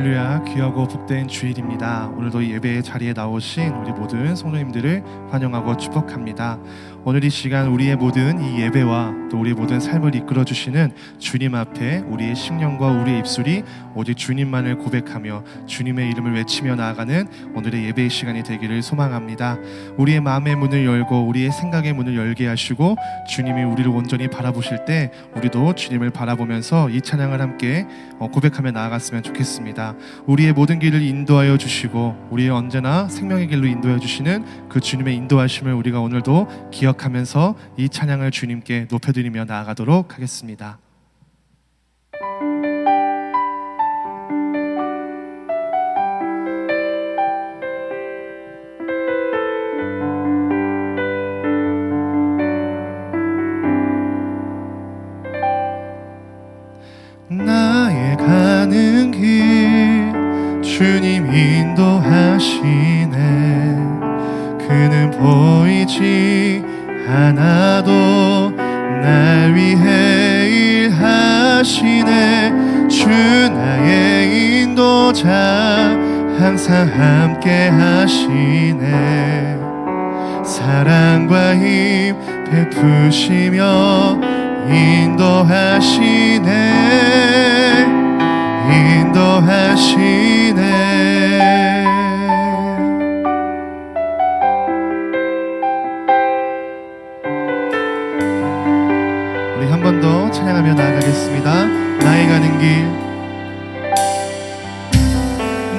할렐루야, 귀하고 복된 주일입니다. 오늘도 이 예배의 자리에 나오신 우리 모든 성도님들을 환영하고 축복합니다. 오늘 이 시간 우리의 모든 이 예배와 또 우리의 모든 삶을 이끌어 주시는 주님 앞에 우리의 심령과 우리의 입술이 오직 주님만을 고백하며 주님의 이름을 외치며 나아가는 오늘의 예배의 시간이 되기를 소망합니다. 우리의 마음의 문을 열고 우리의 생각의 문을 열게 하시고 주님이 우리를 온전히 바라보실 때 우리도 주님을 바라보면서 이 찬양을 함께 고백하며 나아갔으면 좋겠습니다. 우리의 모든 길을 인도하여 주시고 우리의 언제나 생명의 길로 인도하여 주시는 그 주님의 인도하심을 우리가 오늘도 기억하면서 이 찬양을 주님께 높여드리며 나아가도록 하겠습니다. 나의 가는 길 주님 인도하시네. 그는 보이지 않아도 날 위해 일하시네. 주 나의 인도자 항상 함께 하시네. 사랑과 힘 베푸시며 인도하시네. 인도하시네. 우리 한 번 더 찬양하며 나아가겠습니다. 나의 가는 길,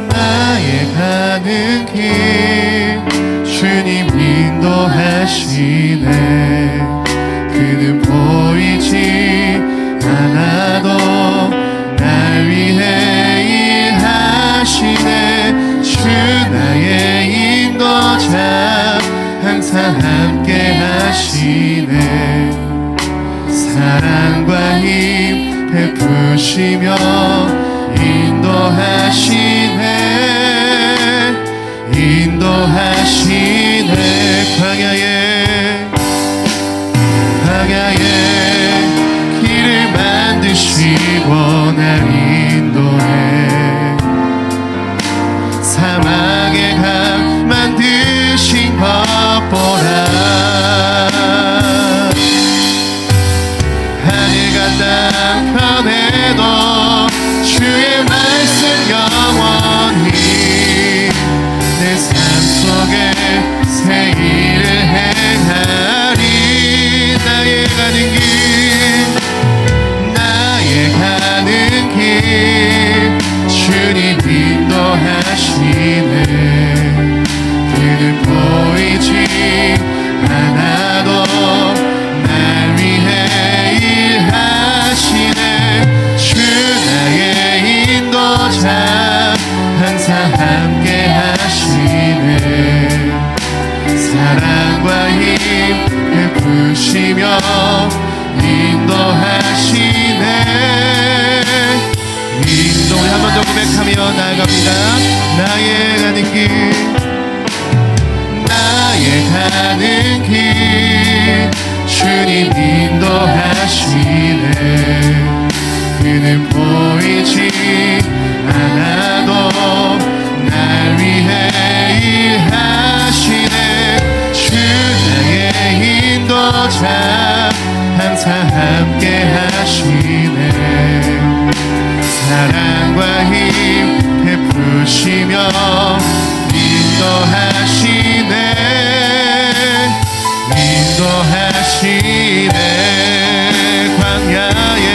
나의 가는 길 주님 인도하시네. 그는 보이지 않아도 날 위해 일하시네. 주 나의 인도자 항상 함께 하시네. 사랑과 힘 베푸시며 인도하시네. 인도하시네. 광야에 길을 만드시고 날 인도해. 사막의 강 만드신 것 보라. 하늘과 땅 변해도 주의 말씀 영원히 내 삶 속에 새 일을 행하리. 나의 가는 길, 나의 가는 길 주님 인도하시네. 그는 보이지 않아도 날 위해 일하시네. 주 나의 인도자 항상 함께 하시네. 사랑과 힘 베푸시며 인도하시네. 우리 한 번 더 고백하며 나아갑니다. 나의 가는 길, 나의 가는 길 주님 인도하시네. 그는 보이지 않아도 날 위해 일하시네. 주 나의 인도자 항상 함께 하시네. 사랑과 힘 베푸시며 인도하시네. 인도하시네. 광야에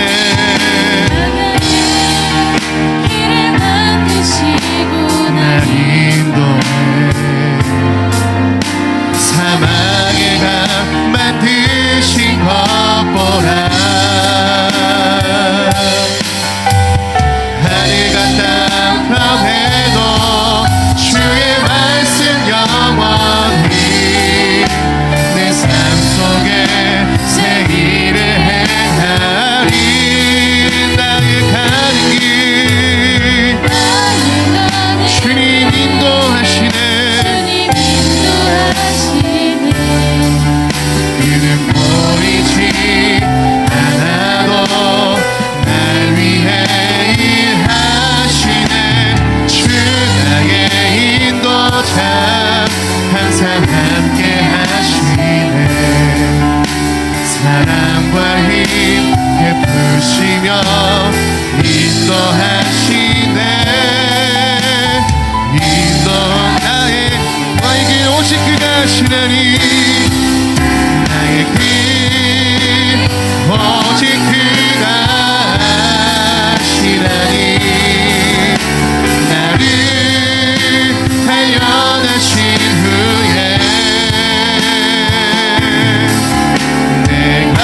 길을 만드시고 날 인도해. 사막의 강 만드신 것 보라. 하늘과 땅 변해도 주의 말씀 영원히 내 삶 속에 새 일을 행하리. 나의 가는 길 주님 인도 항상 함께 하시네. 사랑과 힘 베푸시며 인도하시네. 나에게 오직 그가 하시나니. 나의 길 오직 그가 하시나니. 나를 단련하신 후에 내가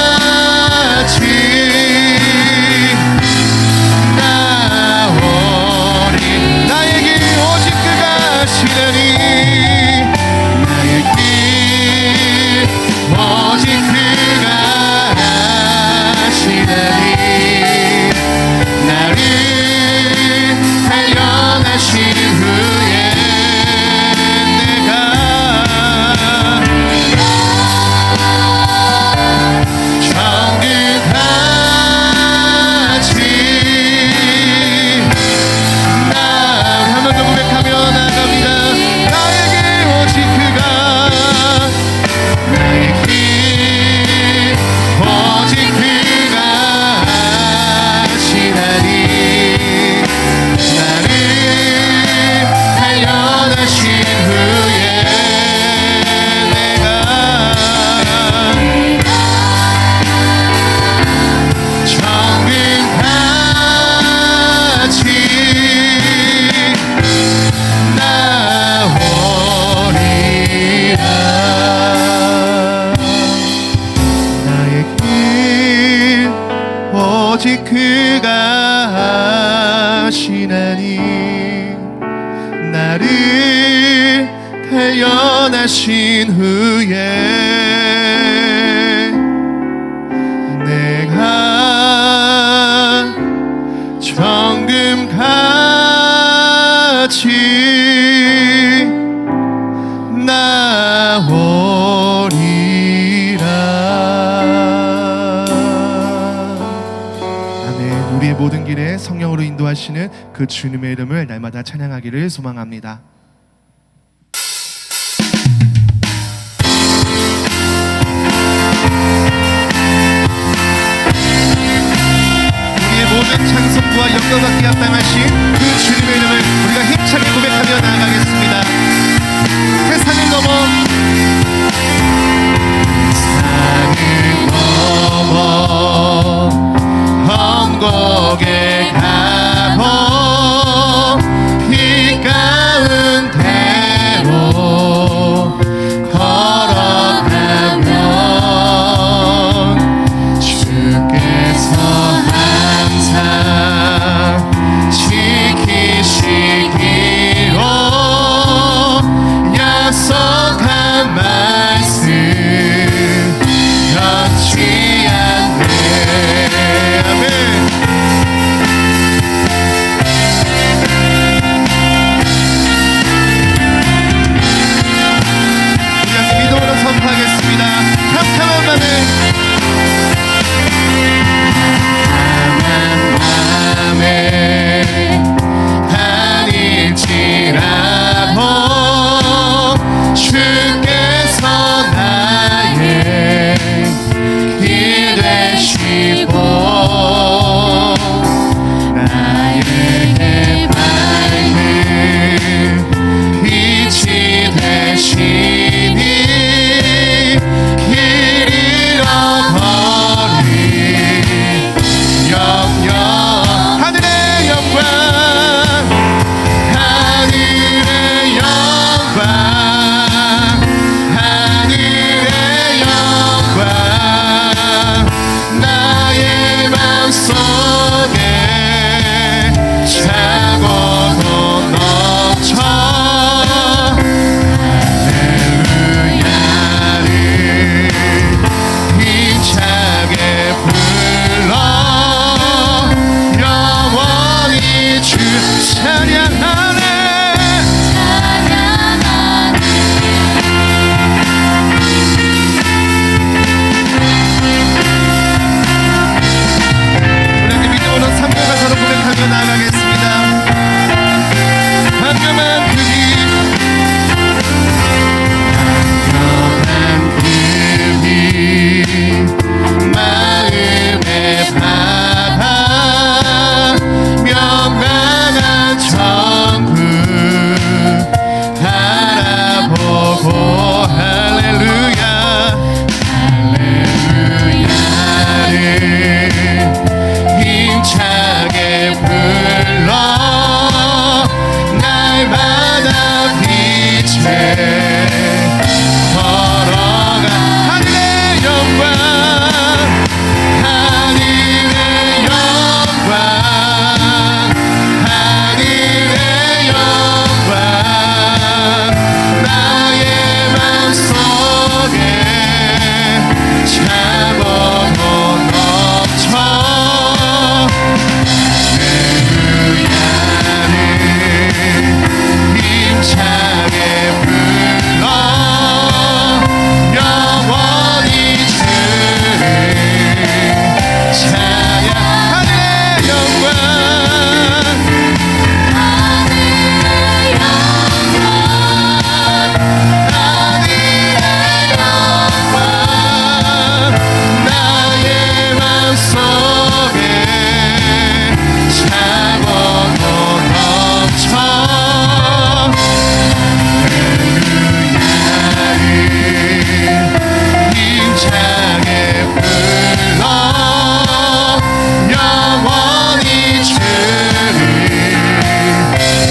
정금같이 나오리. 나의 길 오직 그가 하시나니. 나의 길 오직 그가 하시나니. 나를 단련하신 후에 내가 정금같이 한 번 더 고백하며 나갑니다. 나에게 오직 그가 나의 길 오직 그가 하시나니. 나를 단련하신 후에 내가 정금같이 나오리라. 나의 길 오직 그가 하시나니. 나를 단련하신 후에 내가 정금같이 나오리라. 아멘. 우리의 모든 길에 성령으로 인도하시는 그 주님의 이름을 날마다 찬양하기를 소망합니다. 모든 찬송과 영광받기 합당하신 그 주님의 이름을 우리가 힘차게 고백하며 나아가겠습니다. 세상을 넘어 험곡에 가고 비 가운데로 걸어가면 주께서 항상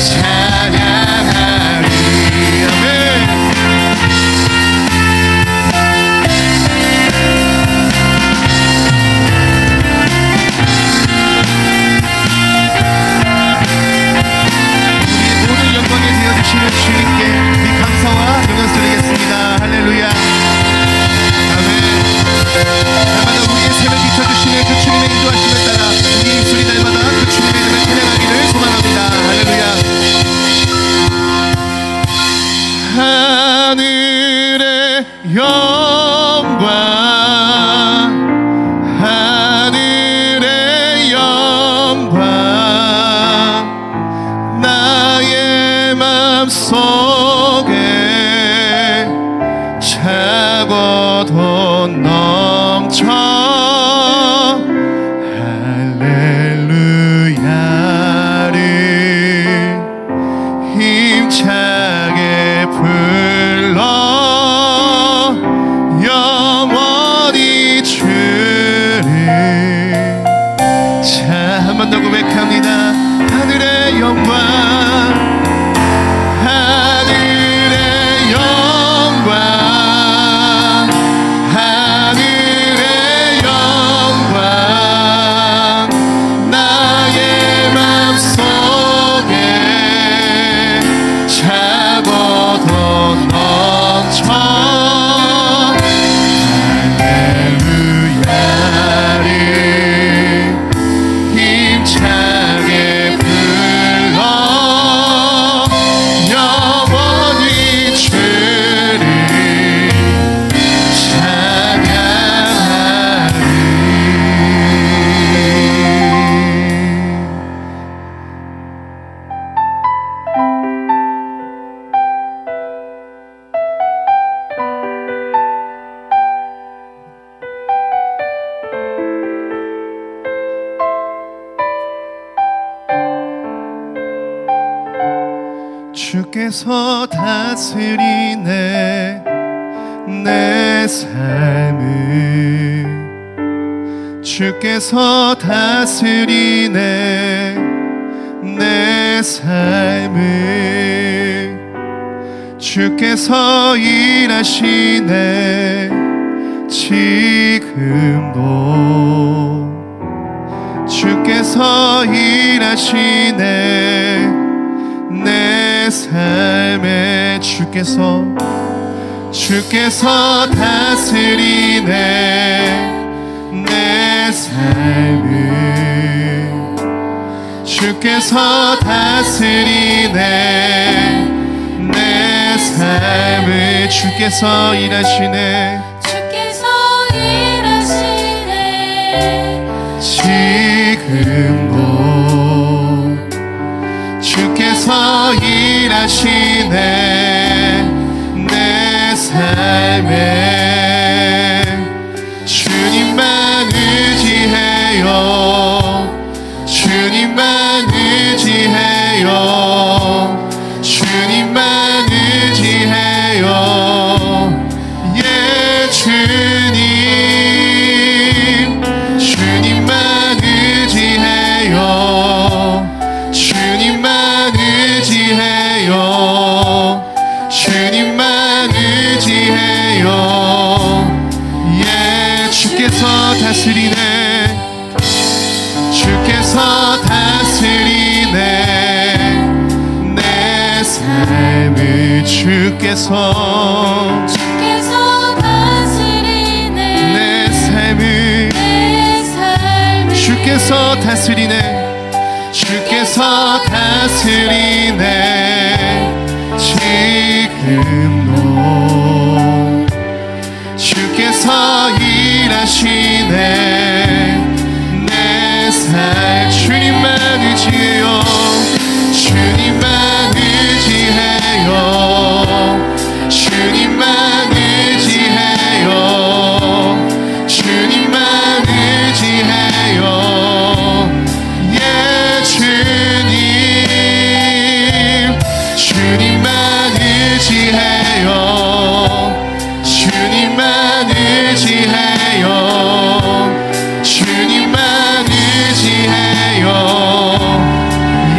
찬양하리. 아멘. 우리의 모든 영광이 되어주시는 주님께 이 감사와 영광 드리겠습니다. 할렐루야. 아멘. 날마다 우리의 삶을 비춰주시는 그 주님의 인도하심에 따라 우리의 입술이 날마다 그 주님의 이름을 찬양하기를 소망합니다. 할렐루야. 하늘의 영광, 하늘의 영광, 나의 맘속에 차고도 넘쳐. 할렐루야를 힘차게 불러 영원히 주를. 자, 한 번 더 고백합니다. 하늘의 영광, 하늘의 영광, 하늘의 영광, 나의 맘속에 차고도 넘쳐. 할렐루야를 힘차게 불러 영원히 주를 찬양하리. 주께서 다스리네 내 삶을. 주께서 다스리네 내 삶을. 주께서 일하시네 지금도. 주께서 일하시네 내 삶에. 주께서 다스리네 내 삶을. 주께서 다스리네 내 삶을. 주께서 일하시네 지금도. 주께서 일하시네 내 삶에. 주님만 의지해요. 주님만 의지해요. 주님만 의지해요. 예, 주님. 주님만 의지해요. 주님만 의지해요. 주님만 의지해요. 예, 주께서 다스리네. 주께서 다스리네 내 삶을. 주께서 다스리네 내 삶을. 주께서 다스리네. 주께서 다스리네 지금도. 주께서 일하시네 내 삶. 주님만 의지해요. 주님만 의지해요. 주님만 의지해요. 주님만 의지해요. 예, 주님. 주님만 의지해요. 주님만 의지해요. 주님만 의지해요. 예,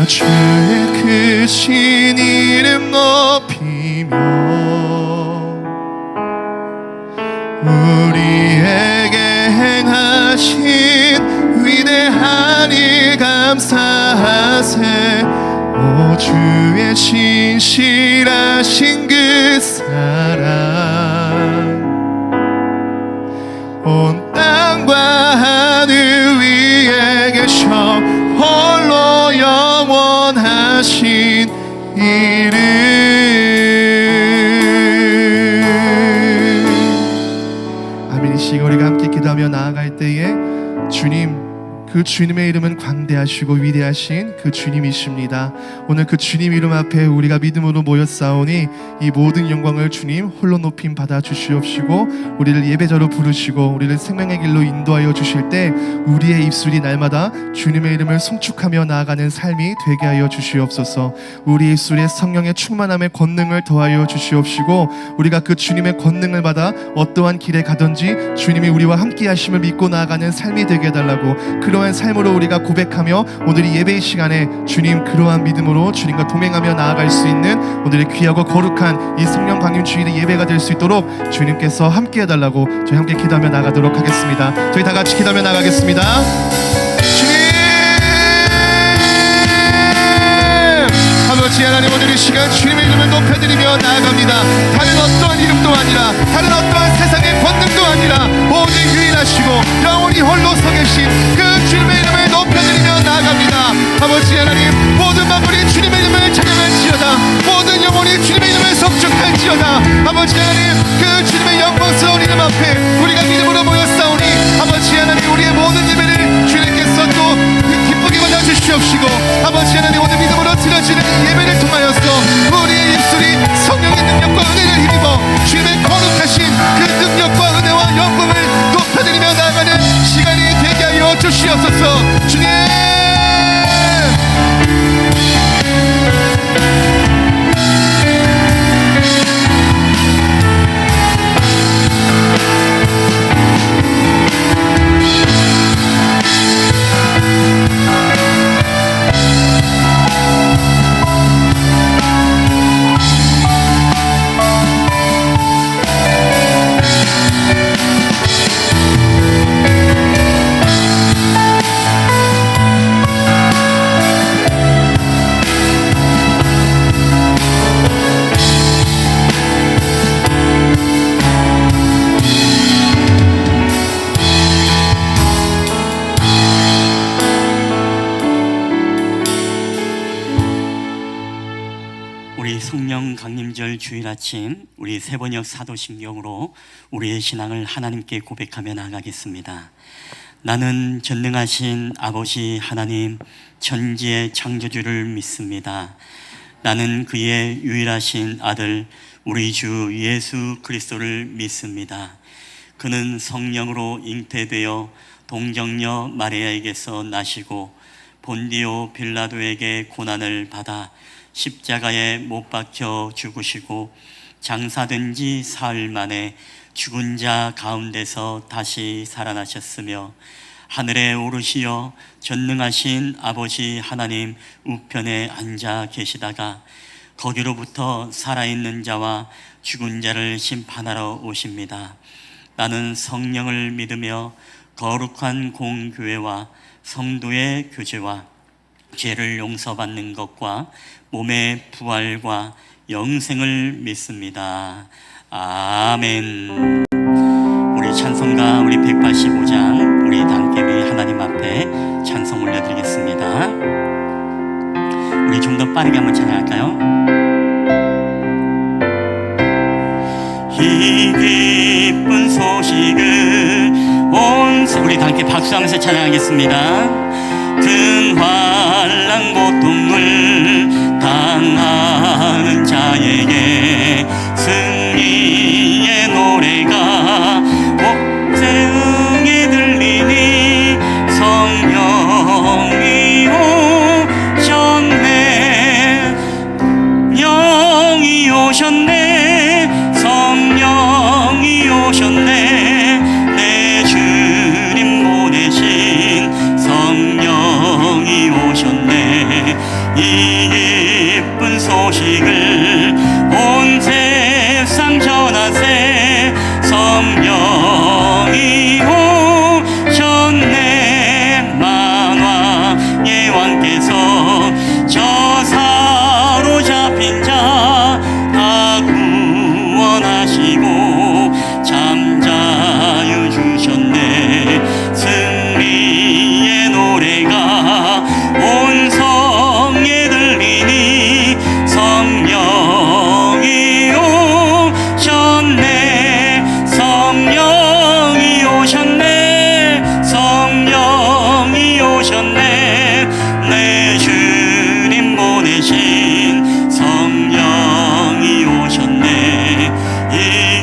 주의 크신 이름 높이며 우리에게 행하신 위대한 일 감사하세. 오 주의 신실하신 그 사랑 온 땅과 하늘 위에 계셔 홀로 영원하신 이름. 아멘. 이 시간 우리가 함께 기도하며 나아갈 때에 주님, 그 주님의 이름은 광대하시고 위대하신 그 주님이십니다. 오늘 그 주님 이름 앞에 우리가 믿음으로 모였사오니 이 모든 영광을 주님 홀로 높임 받아 주시옵시고 우리를 예배자로 부르시고 우리를 생명의 길로 인도하여 주실 때 우리의 입술이 날마다 주님의 이름을 송축하며 나아가는 삶이 되게 하여 주시옵소서. 우리 입술에 성령의 충만함의 권능을 더하여 주시옵시고 우리가 그 주님의 권능을 받아 어떠한 길에 가든지 주님이 우리와 함께 하심을 믿고 나아가는 삶이 되게 해달라고, 그러한 삶으로 우리가 고백하며 오늘 이 예배의 시간에 주님 그러한 믿음으로 주님과 동행하며 나아갈 수 있는 오늘의 귀하고 거룩한 이 성령 강림 주일의 예배가 될 수 있도록 주님께서 함께 해달라고 저희 함께 기도하며 나가도록 하겠습니다. 저희 다 같이 기도하며 나가겠습니다. 주님, 아버지 하나님, 오늘 이 시간 주님의 이름을 높여드리며 나아갑니다. 다른 어떠한 이름도 아니라 다른 어떠한 세상의 권능도 아니라 오직 유일하시고 영원히 홀로 서 계신 그 주님의 이름을 높여드리며 나아갑니다. 아버지 하나님, 모든 만물이 주님의 이름을 찬양할지어다. 모든 영혼이 주님의 이름을 성축할지어다. 아버지 하나님, 그 주님의 영광스러운 이름 앞에 우리가 믿음으로 모였사오니 아버지 하나님, 우리의 모든 예배를 주님께서 또 기쁘게 받아주시옵시고 아버지 하나님, 오늘 믿음으로 드려지는 이 예배를 통하여서 우리의 입술이 성령의 능력과 은혜를 힘입어 주님의 거룩하신 그 능력과 은혜와 영광을 높여드리며 나아가는 시간이 되게 하여 주시옵소서. 주님, 우리 성령 강림절 주일 아침 우리 세번역 사도신경으로 우리의 신앙을 하나님께 고백하며 나아가겠습니다. 나는 전능하신 아버지 하나님 천지의 창조주를 믿습니다. 나는 그의 유일하신 아들 우리 주 예수 그리스도를 믿습니다. 그는 성령으로 잉태되어 동정녀 마리아에게서 나시고 본디오 빌라도에게 고난을 받아 십자가에 못 박혀 죽으시고 장사된 지 사흘 만에 죽은 자 가운데서 다시 살아나셨으며 하늘에 오르시어 전능하신 아버지 하나님 우편에 앉아 계시다가 거기로부터 살아있는 자와 죽은 자를 심판하러 오십니다. 나는 성령을 믿으며 거룩한 공교회와 성도의 교제와 죄를 용서받는 것과 몸의 부활과 영생을 믿습니다. 아멘. 우리 찬송가 우리 185장 우리 단깨비 하나님 앞에 찬송 올려드리겠습니다. 우리 좀 더 빠르게 한번 찬양할까요? 이 기쁜 소식을 우리 함께 박수하면서 찬양하겠습니다. 큰 환난 고통을 당하는 자에게 승리의 노래가 옥새응에 들리니 성령이 오셨네, 영이 오셨네, 성령이 오셨네, 내 주님 보내신 성령이 오셨네. 이 기쁜 소식을 온 세상 전하세. 성령이 오셨네. 만화 예왕께서 저 사로잡힌 자 다 구원하시고 잠자유 주셨네. 승리의 노래가 온 성에 들리니 성령이 오셨네. 성령이 오셨네. 성령이 오셨네. 내 주님 보내신 성령이 오셨네. 이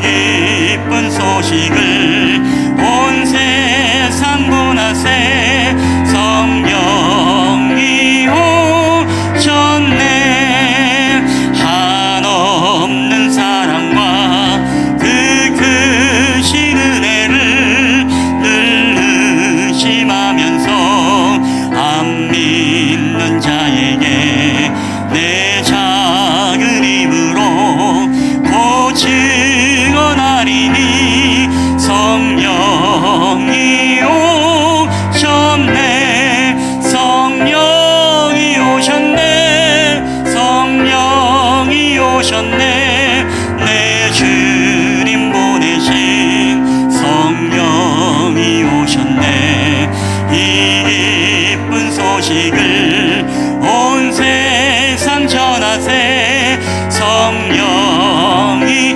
기쁜 소식을 온 세상 문화세. 성령이 오셨네. 한없는 사랑과 그 크신 은혜를 늘 의심하면서 안 믿는 자에게 내 작은 입으로 곧 증언하리니 성령이 오셨네. 성령이 오셨네. 성령이 오셨네. 내 주님 보내신 성령이 오셨네. 이 기쁜 소식을 온 세상 전하세. 성령이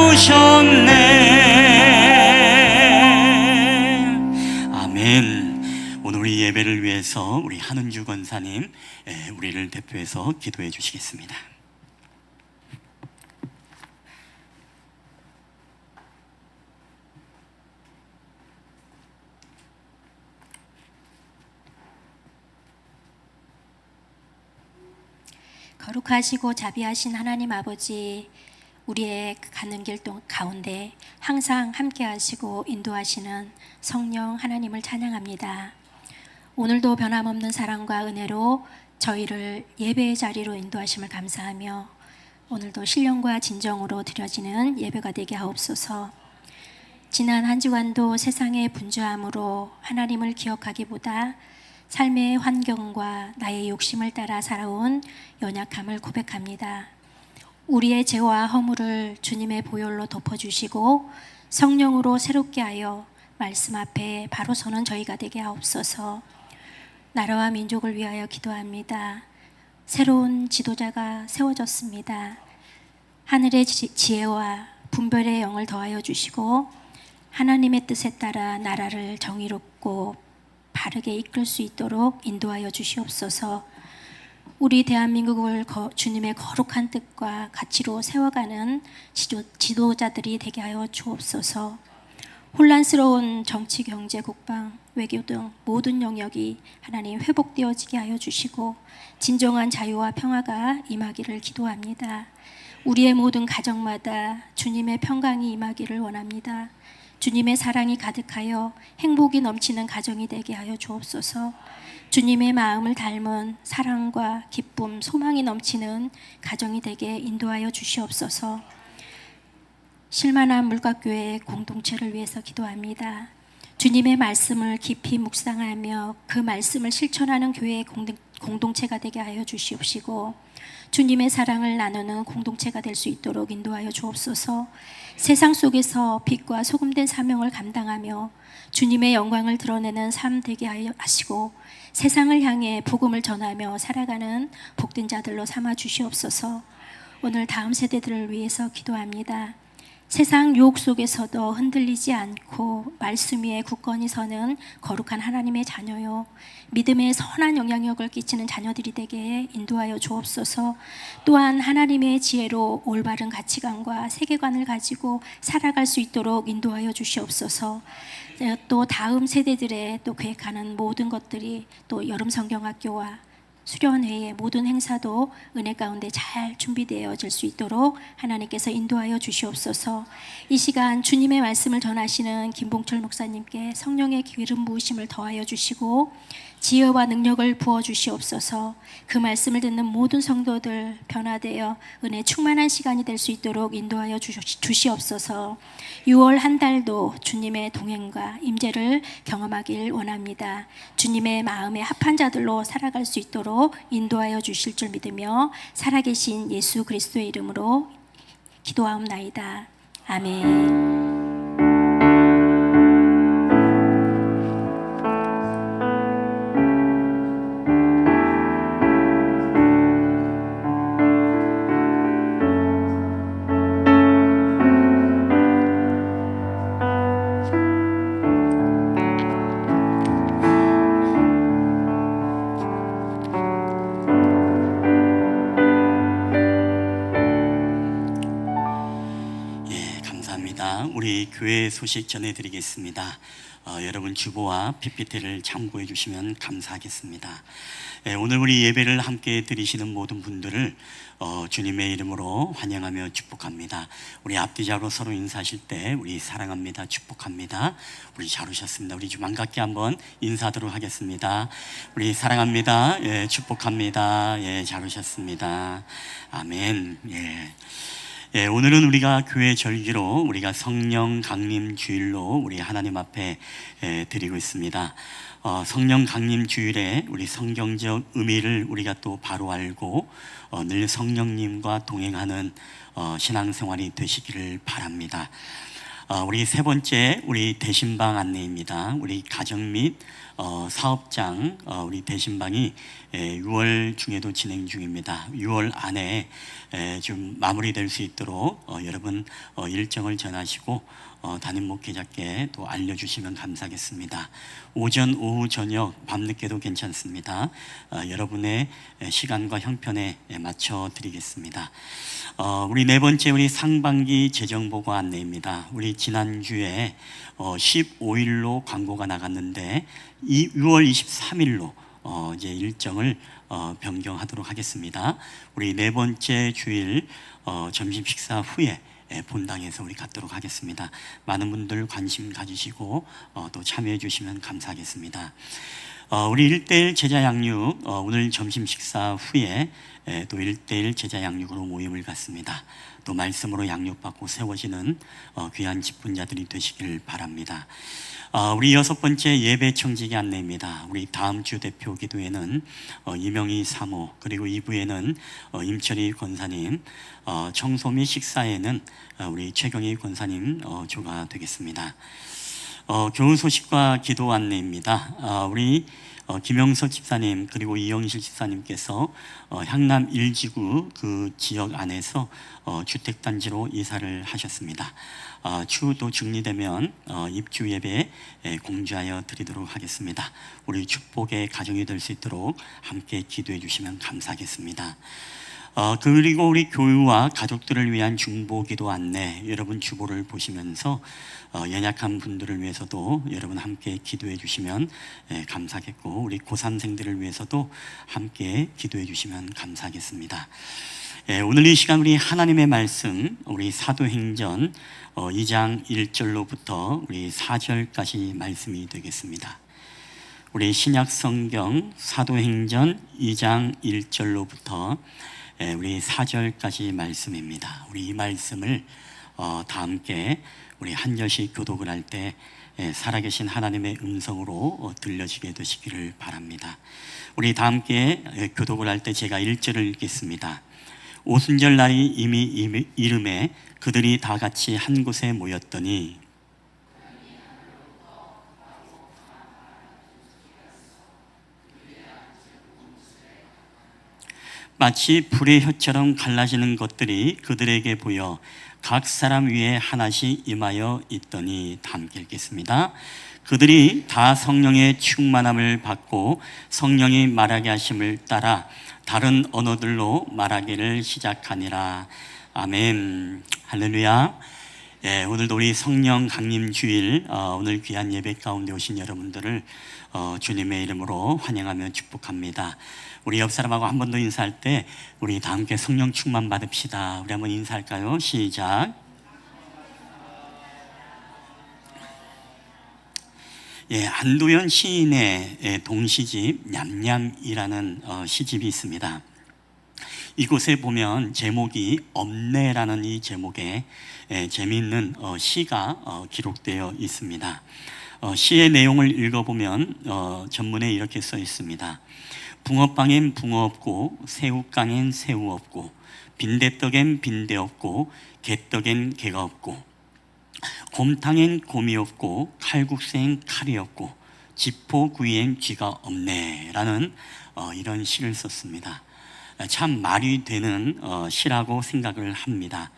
오셨네. 아멘. 오늘 우리 예배를 위해서 우리 한은주 권사님 우리를 대표해서 기도해 주시겠습니다. 거룩하시고 자비하신 하나님 아버지, 우리의 가는 길 가운데 항상 함께 하시고 인도하시는 성령 하나님을 찬양합니다. 오늘도 변함없는 사랑과 은혜로 저희를 예배의 자리로 인도하심을 감사하며 오늘도 신령과 진정으로 드려지는 예배가 되게 하옵소서. 지난 한 주간도 세상의 분주함으로 하나님을 기억하기보다 삶의 환경과 나의 욕심을 따라 살아온 연약함을 고백합니다. 우리의 죄와 허물을 주님의 보혈로 덮어주시고 성령으로 새롭게 하여 말씀 앞에 바로 서는 저희가 되게 하옵소서. 나라와 민족을 위하여 기도합니다. 새로운 지도자가 세워졌습니다. 하늘의 지혜와 분별의 영을 더하여 주시고 하나님의 뜻에 따라 나라를 정의롭고 바르게 이끌 수 있도록 인도하여 주시옵소서. 우리 대한민국을 주님의 거룩한 뜻과 가치로 세워가는 지도자들이 되게 하여 주옵소서. 혼란스러운 정치, 경제, 국방, 외교 등 모든 영역이 하나님 회복되어지게 하여 주시고 진정한 자유와 평화가 임하기를 기도합니다. 우리의 모든 가정마다 주님의 평강이 임하기를 원합니다. 주님의 사랑이 가득하여 행복이 넘치는 가정이 되게 하여 주옵소서. 주님의 마음을 닮은 사랑과 기쁨, 소망이 넘치는 가정이 되게 인도하여 주시옵소서. 실만한 물가교회 공동체를 위해서 기도합니다. 주님의 말씀을 깊이 묵상하며 그 말씀을 실천하는 교회의 공동체가 되게 하여 주시옵시고 주님의 사랑을 나누는 공동체가 될 수 있도록 인도하여 주옵소서. 세상 속에서 빛과 소금된 사명을 감당하며 주님의 영광을 드러내는 삶 되게 하시고 세상을 향해 복음을 전하며 살아가는 복된 자들로 삼아 주시옵소서. 오늘 다음 세대들을 위해서 기도합니다. 세상 유혹 속에서도 흔들리지 않고 말씀 위에 굳건히 서는 거룩한 하나님의 자녀요, 믿음의 선한 영향력을 끼치는 자녀들이 되게 인도하여 주옵소서. 또한 하나님의 지혜로 올바른 가치관과 세계관을 가지고 살아갈 수 있도록 인도하여 주시옵소서. 또 다음 세대들의 또 계획하는 모든 것들이 또 여름 성경학교와 수련회의 모든 행사도 은혜 가운데 잘 준비되어질 수 있도록 하나님께서 인도하여 주시옵소서. 이 시간 주님의 말씀을 전하시는 김봉철 목사님께 성령의 기름 부으심을 더하여 주시고 지혜와 능력을 부어 주시옵소서. 그 말씀을 듣는 모든 성도들 변화되어 은혜 충만한 시간이 될 수 있도록 인도하여 주시옵소서. 6월 한 달도 주님의 동행과 임재를 경험하길 원합니다. 주님의 마음에 합한 자들로 살아갈 수 있도록 인도하여 주실 줄 믿으며 살아계신 예수 그리스도의 이름으로 기도하옵나이다. 아멘. 감사합니다. 우리 교회 소식 전해드리겠습니다. 여러분 주보와 PPT를 참고해 주시면 감사하겠습니다. 오늘 우리 예배를 함께 드리시는 모든 분들을 주님의 이름으로 환영하며 축복합니다. 우리 앞뒤자로 서로 인사하실 때 우리 사랑합니다, 축복합니다. 우리 잘 오셨습니다. 우리 좀 반갑게 한번 인사하도록 하겠습니다. 우리 사랑합니다, 예, 축복합니다. 예, 잘 오셨습니다. 아멘. 예, 오늘은 우리가 교회 절기로 우리가 성령 강림 주일로 우리 하나님 앞에 드리고 있습니다. 성령 강림 주일에 우리 성경적 의미를 우리가 또 바로 알고 늘 성령님과 동행하는 신앙생활이 되시기를 바랍니다. 우리 세 번째 우리 대신방 안내입니다. 우리 가정 및 사업장 우리 대신방이 6월 중에도 진행 중입니다. 6월 안에 좀 마무리될 수 있도록 여러분 일정을 전하시고 담임 목회자께 또 알려주시면 감사하겠습니다. 오전, 오후, 저녁, 밤늦게도 괜찮습니다. 여러분의 시간과 형편에 맞춰 드리겠습니다. 우리 네 번째 우리 상반기 재정보고 안내입니다. 우리 지난주에 15일로 광고가 나갔는데 6월 23일로 이제 일정을 변경하도록 하겠습니다. 우리 네 번째 주일 점심 식사 후에 본당에서 우리 갖도록 하겠습니다. 많은 분들 관심 가지시고 또 참여해 주시면 감사하겠습니다. 우리 1대1 제자 양육 오늘 점심 식사 후에 또 1대1 제자 양육으로 모임을 갖습니다. 또 말씀으로 양육받고 세워지는 귀한 직분자들이 되시길 바랍니다. 우리 여섯 번째 예배 청지기 안내입니다. 우리 다음 주 대표 기도회는 이명희 사모, 그리고 2부에는 임철희 권사님, 청소 및 식사에는 우리 최경희 권사님 조가 되겠습니다. 교우 소식과 기도 안내입니다. 우리 김영석 집사님 그리고 이영실 집사님께서 향남 1지구 그 지역 안에서 주택단지로 이사를 하셨습니다. 추후도 정리되면 입주 예배 공지하여 드리도록 하겠습니다. 우리 축복의 가정이 될 수 있도록 함께 기도해 주시면 감사하겠습니다. 그리고 우리 교우와 가족들을 위한 중보기도 안내, 여러분 주보를 보시면서 연약한 분들을 위해서도 여러분 함께 기도해 주시면 감사하겠고, 우리 고3생들을 위해서도 함께 기도해 주시면 감사하겠습니다. 오늘 이 시간 우리 하나님의 말씀, 우리 사도행전 2장 1절로부터 우리 4절까지 말씀이 되겠습니다. 우리 신약 성경 사도행전 2장 1절로부터 우리 4절까지 말씀입니다. 우리 이 말씀을 다 함께 우리 한 절씩 교독을 할 때 살아계신 하나님의 음성으로 들려지게 되시기를 바랍니다. 우리 다 함께 교독을 할 때 제가 1절을 읽겠습니다. 오순절 날이 이미 이름에 그들이 다 같이 한 곳에 모였더니 마치 불의 혀처럼 갈라지는 것들이 그들에게 보여 각 사람 위에 하나씩 임하여 있더니, 다 함께 읽겠습니다. 그들이 다 성령의 충만함을 받고 성령이 말하게 하심을 따라 다른 언어들로 말하기를 시작하니라. 아멘. 할렐루야. 오늘도 우리 성령 강림 주일 오늘 귀한 예배 가운데 오신 여러분들을 주님의 이름으로 환영하며 축복합니다. 우리 옆 사람하고 한 번 더 인사할 때 우리 다 함께 성령 충만 받읍시다. 우리 한번 인사할까요? 시작. 안도현 시인의 동시집 냠냠이라는 시집이 있습니다. 이곳에 보면 제목이 없네라는 이 제목에 재미있는 시가 기록되어 있습니다. 시의 내용을 읽어보면 전문에 이렇게 써 있습니다. 붕어빵엔 붕어 없고 새우깡엔 새우 없고 빈대떡엔 빈대 없고 개떡엔 개가 없고 곰탕엔 곰이 없고 칼국수엔 칼이 없고 지포구이엔 쥐가 없네 라는 이런 시를 썼습니다. 참 말이 되는 시라고 생각을 합니다.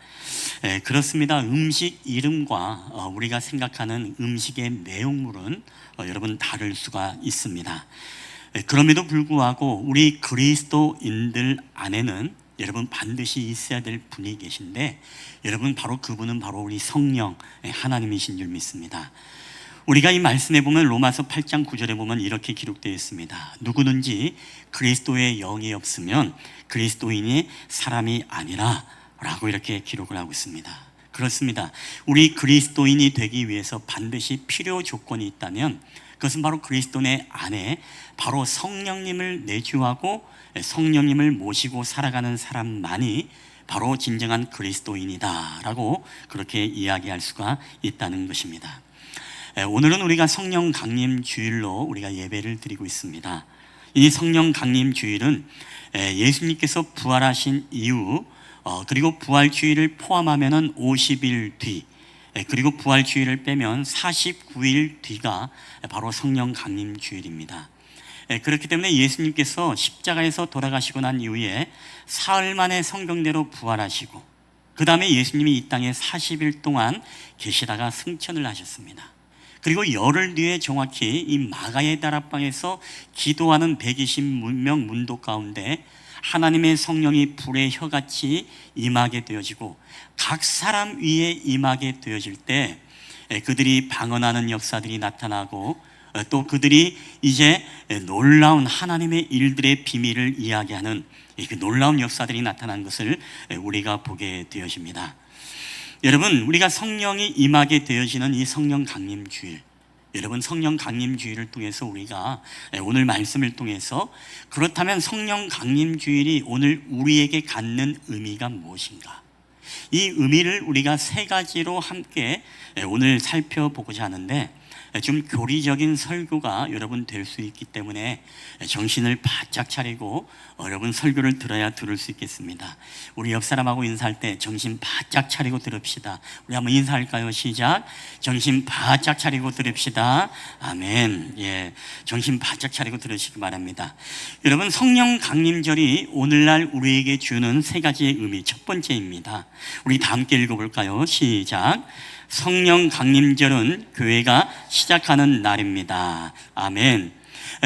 그렇습니다. 음식 이름과 우리가 생각하는 음식의 내용물은 여러분 다를 수가 있습니다. 그럼에도 불구하고 우리 그리스도인들 안에는 여러분 반드시 있어야 될 분이 계신데 여러분 그분은 바로 우리 성령 하나님이신 줄 믿습니다. 우리가 이 말씀에 보면 로마서 8장 9절에 보면 이렇게 기록되어 있습니다. 누구든지 그리스도의 영이 없으면 그리스도인이 사람이 아니라 라고 이렇게 기록을 하고 있습니다. 그렇습니다. 우리 그리스도인이 되기 위해서 반드시 필요 조건이 있다면 그것은 바로 그리스도의 안에 바로 성령님을 내주하고 성령님을 모시고 살아가는 사람만이 바로 진정한 그리스도인이다 라고 그렇게 이야기할 수가 있다는 것입니다. 오늘은 우리가 성령 강림 주일로 우리가 예배를 드리고 있습니다. 이 성령 강림 주일은 예수님께서 부활하신 이후 그리고 부활 주일을 포함하면 50일 뒤 그리고 부활 주일을 빼면 49일 뒤가 바로 성령 강림 주일입니다. 그렇기 때문에 예수님께서 십자가에서 돌아가시고 난 이후에 사흘 만에 성경대로 부활하시고 그 다음에 예수님이 이 땅에 40일 동안 계시다가 승천을 하셨습니다. 그리고 열흘 뒤에 정확히 이 마가의 다락방에서 기도하는 120명 문도 가운데 하나님의 성령이 불의 혀같이 임하게 되어지고 각 사람 위에 임하게 되어질 때 그들이 방언하는 역사들이 나타나고 또 그들이 이제 놀라운 하나님의 일들의 비밀을 이야기하는 그 놀라운 역사들이 나타난 것을 우리가 보게 되어집니다. 여러분, 우리가 성령이 임하게 되어지는 이 성령 강림 주일, 여러분 성령 강림 주일을 통해서 우리가 오늘 말씀을 통해서 그렇다면 성령 강림 주일이 오늘 우리에게 갖는 의미가 무엇인가? 이 의미를 우리가 세 가지로 함께 오늘 살펴보고자 하는데 좀 교리적인 설교가 여러분 될 수 있기 때문에 정신을 바짝 차리고 여러분 설교를 들어야 들을 수 있겠습니다. 우리 옆 사람하고 인사할 때 정신 바짝 차리고 들읍시다. 우리 한번 인사할까요? 시작. 정신 바짝 차리고 들읍시다. 아멘. 정신 바짝 차리고 들으시기 바랍니다. 여러분, 성령 강림절이 오늘날 우리에게 주는 세 가지의 의미, 첫 번째입니다. 우리 다 함께 읽어볼까요? 시작. 성령 강림절은 교회가 시작하는 날입니다. 아멘.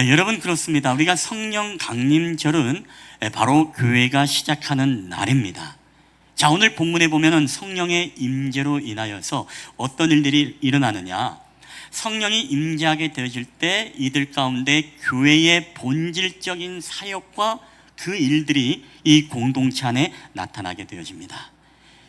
여러분, 그렇습니다. 우리가 성령 강림절은 바로 교회가 시작하는 날입니다. 자, 오늘 본문에 보면은 성령의 임재로 인하여서 어떤 일들이 일어나느냐? 성령이 임재하게 되어질 때 이들 가운데 교회의 본질적인 사역과 그 일들이 이 공동체 안에 나타나게 되어집니다.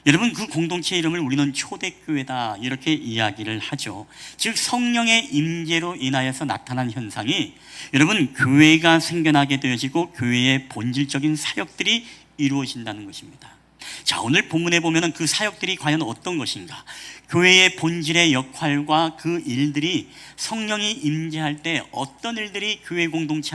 여러분, 그 공동체 이름을 우리는 초대교회다 이렇게 이야기를 하죠. 즉 성령의 임재로 인하여서 나타난 현상이 여러분 교회가 생겨나게 되어지고 교회의 본질적인 사역들이 이루어진다는 것입니다. 자, 오늘 본문에 보면은 그 사역들이 과연 어떤 것인가? 교회의 본질의 역할과 그 일들이 성령이 임재할 때 어떤 일들이 교회 공동체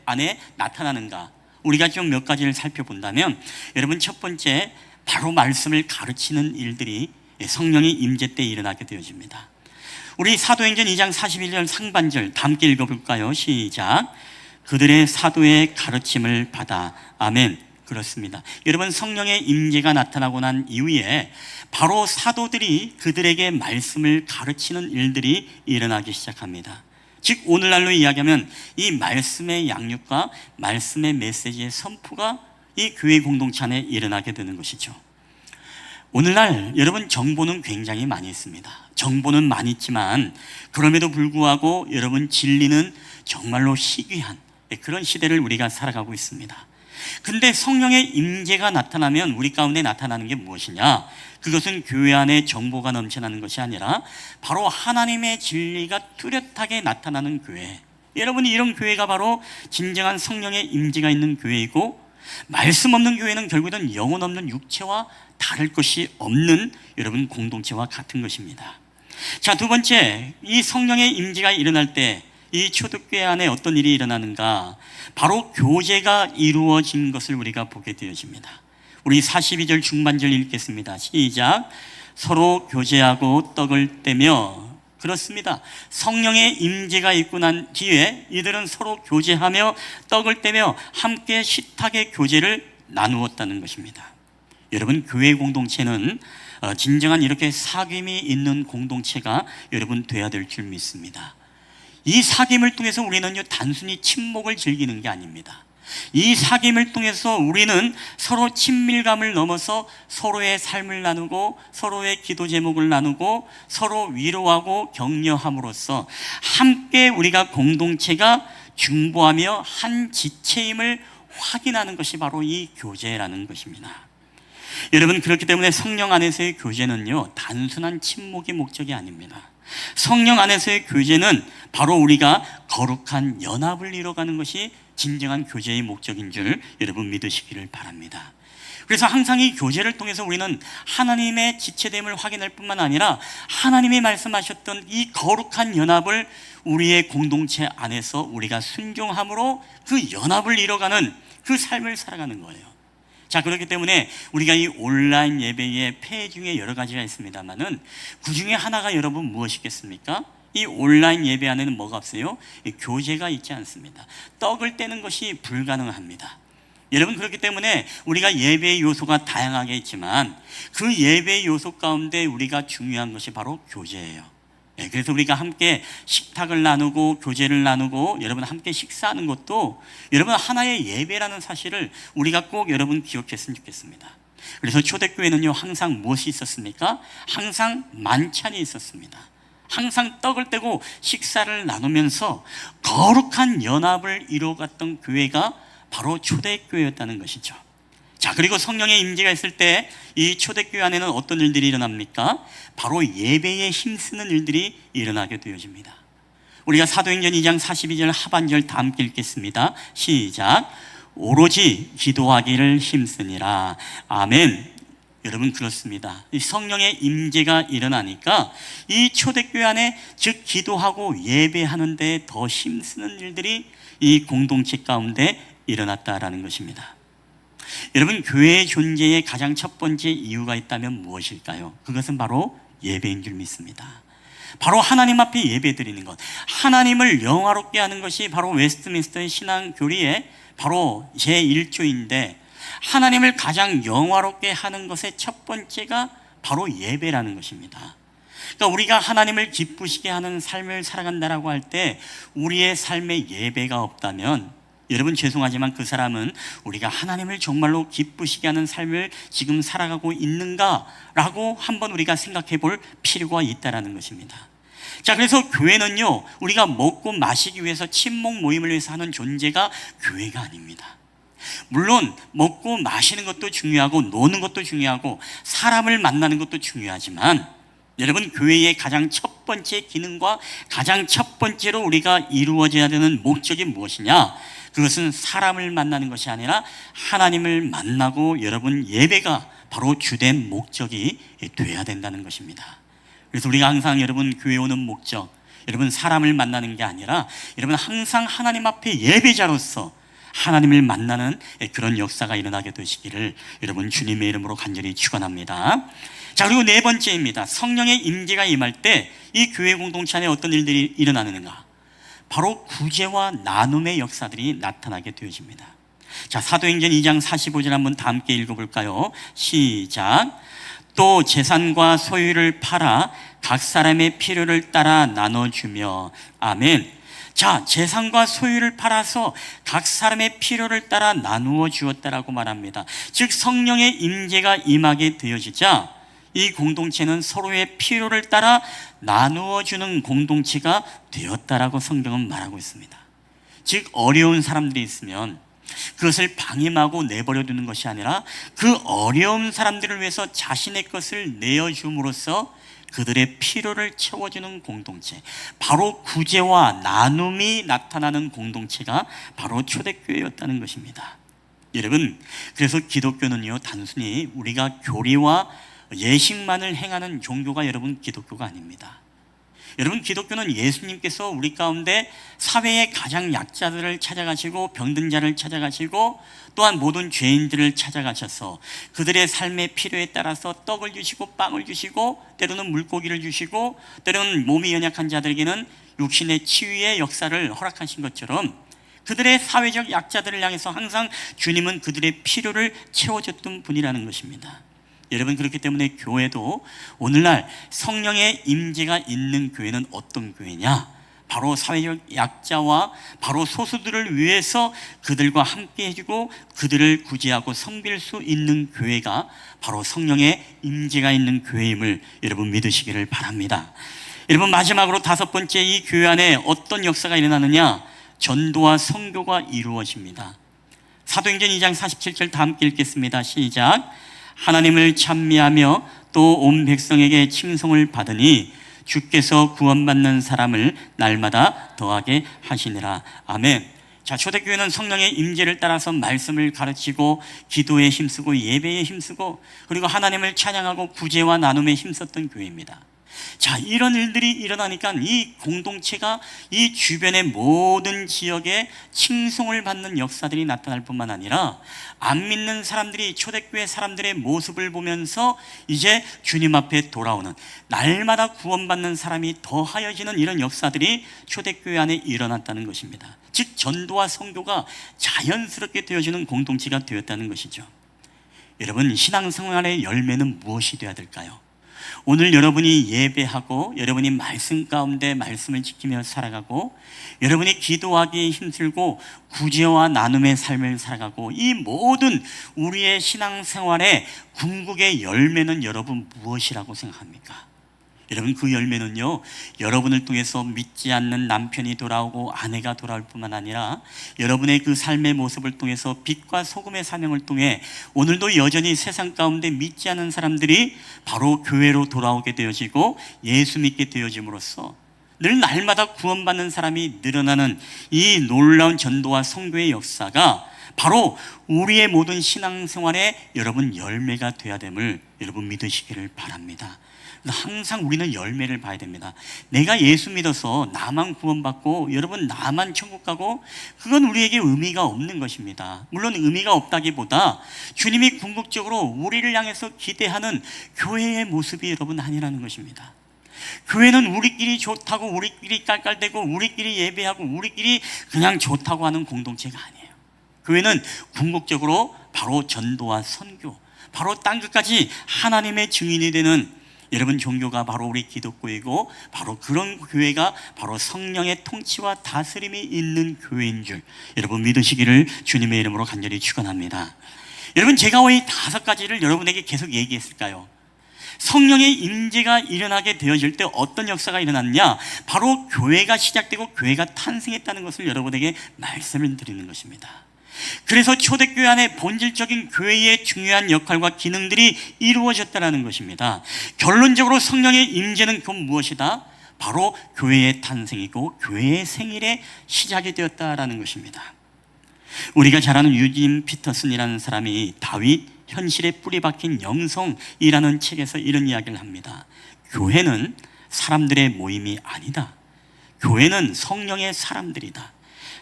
안에 나타나는가? 우리가 좀 몇 가지를 살펴본다면 여러분, 첫 번째 바로 말씀을 가르치는 일들이 성령이 임재 때 일어나게 되어집니다. 우리 사도행전 2장 41절 상반절 다 함께 읽어볼까요? 시작. 그들의 사도의 가르침을 받아. 아멘. 그렇습니다. 여러분, 성령의 임재가 나타나고 난 이후에 바로 사도들이 그들에게 말씀을 가르치는 일들이 일어나기 시작합니다. 즉 오늘날로 이야기하면 이 말씀의 양육과 말씀의 메시지의 선포가 이 교회 공동체 안에 일어나게 되는 것이죠. 오늘날 여러분 정보는 굉장히 많이 있습니다. 정보는 많이 있지만 그럼에도 불구하고 여러분 진리는 정말로 희귀한 그런 시대를 우리가 살아가고 있습니다. 근데 성령의 임재가 나타나면 우리 가운데 나타나는 게 무엇이냐? 그것은 교회 안에 정보가 넘쳐나는 것이 아니라 바로 하나님의 진리가 뚜렷하게 나타나는 교회. 여러분, 이런 교회가 바로 진정한 성령의 임재가 있는 교회이고, 말씀 없는 교회는 결국은 영혼 없는 육체와 다를 것이 없는 여러분 공동체와 같은 것입니다. 자, 두 번째, 이 성령의 임재가 일어날 때 이 초대교회 안에 어떤 일이 일어나는가? 바로 교제가 이루어진 것을 우리가 보게 되어집니다. 우리 42절 중반절 읽겠습니다. 시작. 서로 교제하고 떡을 떼며. 그렇습니다. 성령의 임재가 있고 난 뒤에 이들은 서로 교제하며 떡을 떼며 함께 식탁의 교제를 나누었다는 것입니다. 여러분, 교회 공동체는 진정한 이렇게 사귐이 있는 공동체가 여러분 돼야 될 줄 믿습니다. 이 사귐을 통해서 우리는요, 단순히 친목을 즐기는 게 아닙니다. 이 사귐을 통해서 우리는 서로 친밀감을 넘어서 서로의 삶을 나누고 서로의 기도 제목을 나누고 서로 위로하고 격려함으로써 함께 우리가 공동체가 중보하며 한 지체임을 확인하는 것이 바로 이 교제라는 것입니다. 여러분, 그렇기 때문에 성령 안에서의 교제는요, 단순한 친목이 목적이 아닙니다. 성령 안에서의 교제는 바로 우리가 거룩한 연합을 이뤄가는 것이 진정한 교제의 목적인 줄 여러분 믿으시기를 바랍니다. 그래서 항상 이 교제를 통해서 우리는 하나님의 지체됨을 확인할 뿐만 아니라 하나님이 말씀하셨던 이 거룩한 연합을 우리의 공동체 안에서 우리가 순종함으로 그 연합을 이뤄가는 그 삶을 살아가는 거예요. 자, 그렇기 때문에 우리가 이 온라인 예배의 폐해 중에 여러 가지가 있습니다만은 그 중에 하나가 여러분 무엇이겠습니까? 이 온라인 예배 안에는 뭐가 없어요? 교제가 있지 않습니다. 떡을 떼는 것이 불가능합니다. 여러분, 그렇기 때문에 우리가 예배의 요소가 다양하게 있지만 그 예배의 요소 가운데 우리가 중요한 것이 바로 교제예요. 그래서 우리가 함께 식탁을 나누고 교제를 나누고 여러분 함께 식사하는 것도 여러분 하나의 예배라는 사실을 우리가 꼭 여러분 기억했으면 좋겠습니다. 그래서 초대교회는요, 항상 무엇이 있었습니까? 항상 만찬이 있었습니다. 항상 떡을 떼고 식사를 나누면서 거룩한 연합을 이루어갔던 교회가 바로 초대교회였다는 것이죠. 자, 그리고 성령의 임재가 있을 때 이 초대교회 안에는 어떤 일들이 일어납니까? 바로 예배에 힘쓰는 일들이 일어나게 되어집니다. 우리가 사도행전 2장 42절 하반절 다 함께 읽겠습니다. 시작. 오로지 기도하기를 힘쓰니라. 아멘. 여러분, 그렇습니다. 이 성령의 임재가 일어나니까 이 초대교회 안에 즉 기도하고 예배하는 데 더 힘쓰는 일들이 이 공동체 가운데 일어났다라는 것입니다. 여러분, 교회의 존재의 가장 첫 번째 이유가 있다면 무엇일까요? 그것은 바로 예배인 줄 믿습니다. 바로 하나님 앞에 예배드리는 것, 하나님을 영화롭게 하는 것이 바로 웨스트민스터 신앙교리의 바로 제1조인데 하나님을 가장 영화롭게 하는 것의 첫 번째가 바로 예배라는 것입니다. 그러니까 우리가 하나님을 기쁘시게 하는 삶을 살아간다라고 할 때 우리의 삶에 예배가 없다면 여러분, 죄송하지만 그 사람은 우리가 하나님을 정말로 기쁘시게 하는 삶을 지금 살아가고 있는가라고 한번 우리가 생각해 볼 필요가 있다라는 것입니다. 자, 그래서 교회는요, 우리가 먹고 마시기 위해서 친목 모임을 위해서 하는 존재가 교회가 아닙니다. 물론 먹고 마시는 것도 중요하고 노는 것도 중요하고 사람을 만나는 것도 중요하지만 여러분, 교회의 가장 첫 번째 기능과 가장 첫 번째로 우리가 이루어져야 되는 목적이 무엇이냐? 그것은 사람을 만나는 것이 아니라 하나님을 만나고 여러분 예배가 바로 주된 목적이 돼야 된다는 것입니다. 그래서 우리가 항상 여러분 교회 오는 목적, 여러분 사람을 만나는 게 아니라 여러분 항상 하나님 앞에 예배자로서 하나님을 만나는 그런 역사가 일어나게 되시기를 여러분 주님의 이름으로 간절히 축원합니다. 자, 그리고 네 번째입니다. 성령의 임재가 임할 때 이 교회 공동체 안에 어떤 일들이 일어나는가? 바로 구제와 나눔의 역사들이 나타나게 되어집니다. 자, 사도행전 2장 45절 한번 다 함께 읽어볼까요? 시작. 또 재산과 소유를 팔아 각 사람의 필요를 따라 나눠주며. 아멘. 자, 재산과 소유를 팔아서 각 사람의 필요를 따라 나누어 주었다라고 말합니다. 즉 성령의 임재가 임하게 되어지자 이 공동체는 서로의 필요를 따라 나누어 주는 공동체가 되었다라고 성경은 말하고 있습니다. 즉 어려운 사람들이 있으면 그것을 방임하고 내버려 두는 것이 아니라 그 어려운 사람들을 위해서 자신의 것을 내어줌으로써 그들의 필요를 채워주는 공동체, 바로 구제와 나눔이 나타나는 공동체가 바로 초대교회였다는 것입니다. 여러분, 그래서 기독교는요, 단순히 우리가 교리와 예식만을 행하는 종교가 여러분 기독교가 아닙니다. 여러분, 기독교는 예수님께서 우리 가운데 사회의 가장 약자들을 찾아가시고 병든 자를 찾아가시고 또한 모든 죄인들을 찾아가셔서 그들의 삶의 필요에 따라서 떡을 주시고 빵을 주시고 때로는 물고기를 주시고 때로는 몸이 연약한 자들에게는 육신의 치유의 역사를 허락하신 것처럼 그들의 사회적 약자들을 향해서 항상 주님은 그들의 필요를 채워줬던 분이라는 것입니다. 여러분, 그렇기 때문에 교회도 오늘날 성령의 임재가 있는 교회는 어떤 교회냐? 바로 사회적 약자와 바로 소수들을 위해서 그들과 함께 해주고 그들을 구제하고 섬길 수 있는 교회가 바로 성령의 임재가 있는 교회임을 여러분 믿으시기를 바랍니다. 여러분, 마지막으로 다섯 번째, 이 교회 안에 어떤 역사가 일어나느냐? 전도와 선교가 이루어집니다. 사도행전 2장 47절 다 함께 읽겠습니다. 시작. 하나님을 찬미하며 또 온 백성에게 칭송을 받으니 주께서 구원받는 사람을 날마다 더하게 하시니라. 아멘. 자, 초대교회는 성령의 임재를 따라서 말씀을 가르치고 기도에 힘쓰고 예배에 힘쓰고 그리고 하나님을 찬양하고 구제와 나눔에 힘썼던 교회입니다. 자, 이런 일들이 일어나니까 이 공동체가 이 주변의 모든 지역에 칭송을 받는 역사들이 나타날 뿐만 아니라 안 믿는 사람들이 초대교회 사람들의 모습을 보면서 이제 주님 앞에 돌아오는, 날마다 구원받는 사람이 더하여지는 이런 역사들이 초대교회 안에 일어났다는 것입니다. 즉 전도와 선교가 자연스럽게 되어지는 공동체가 되었다는 것이죠. 여러분, 신앙생활의 열매는 무엇이 되어야 될까요? 오늘 여러분이 예배하고 여러분이 말씀 가운데 말씀을 지키며 살아가고 여러분이 기도하기에 힘들고 구제와 나눔의 삶을 살아가고 이 모든 우리의 신앙생활의 궁극의 열매는 여러분 무엇이라고 생각합니까? 여러분, 그 열매는요, 여러분을 통해서 믿지 않는 남편이 돌아오고 아내가 돌아올 뿐만 아니라 여러분의 그 삶의 모습을 통해서 빛과 소금의 사명을 통해 오늘도 여전히 세상 가운데 믿지 않는 사람들이 바로 교회로 돌아오게 되어지고 예수 믿게 되어짐으로써 늘 날마다 구원받는 사람이 늘어나는 이 놀라운 전도와 선교의 역사가 바로 우리의 모든 신앙생활에 여러분 열매가 되어야 됨을 여러분 믿으시기를 바랍니다. 항상 우리는 열매를 봐야 됩니다. 내가 예수 믿어서 나만 구원받고 여러분 나만 천국 가고 그건 우리에게 의미가 없는 것입니다. 물론 의미가 없다기보다 주님이 궁극적으로 우리를 향해서 기대하는 교회의 모습이 여러분 아니라는 것입니다. 교회는 우리끼리 좋다고 우리끼리 깔깔대고 우리끼리 예배하고 우리끼리 그냥 좋다고 하는 공동체가 아니에요. 교회는 궁극적으로 바로 전도와 선교, 바로 땅끝까지 하나님의 증인이 되는 여러분 종교가 바로 우리 기독교이고 바로 그런 교회가 바로 성령의 통치와 다스림이 있는 교회인 줄 여러분 믿으시기를 주님의 이름으로 간절히 축원합니다. 여러분, 제가 왜 이 다섯 가지를 여러분에게 계속 얘기했을까요? 성령의 임재가 일어나게 되어질 때 어떤 역사가 일어났냐? 바로 교회가 시작되고 교회가 탄생했다는 것을 여러분에게 말씀을 드리는 것입니다. 그래서 초대교회 안에 본질적인 교회의 중요한 역할과 기능들이 이루어졌다는 것입니다. 결론적으로 성령의 임재는 그 무엇이다? 바로 교회의 탄생이고 교회의 생일의 시작이 되었다라는 것입니다. 우리가 잘 아는 유진 피터슨이라는 사람이 다윗 현실에 뿌리 박힌 영성이라는 책에서 이런 이야기를 합니다. 교회는 사람들의 모임이 아니다. 교회는 성령의 사람들이다.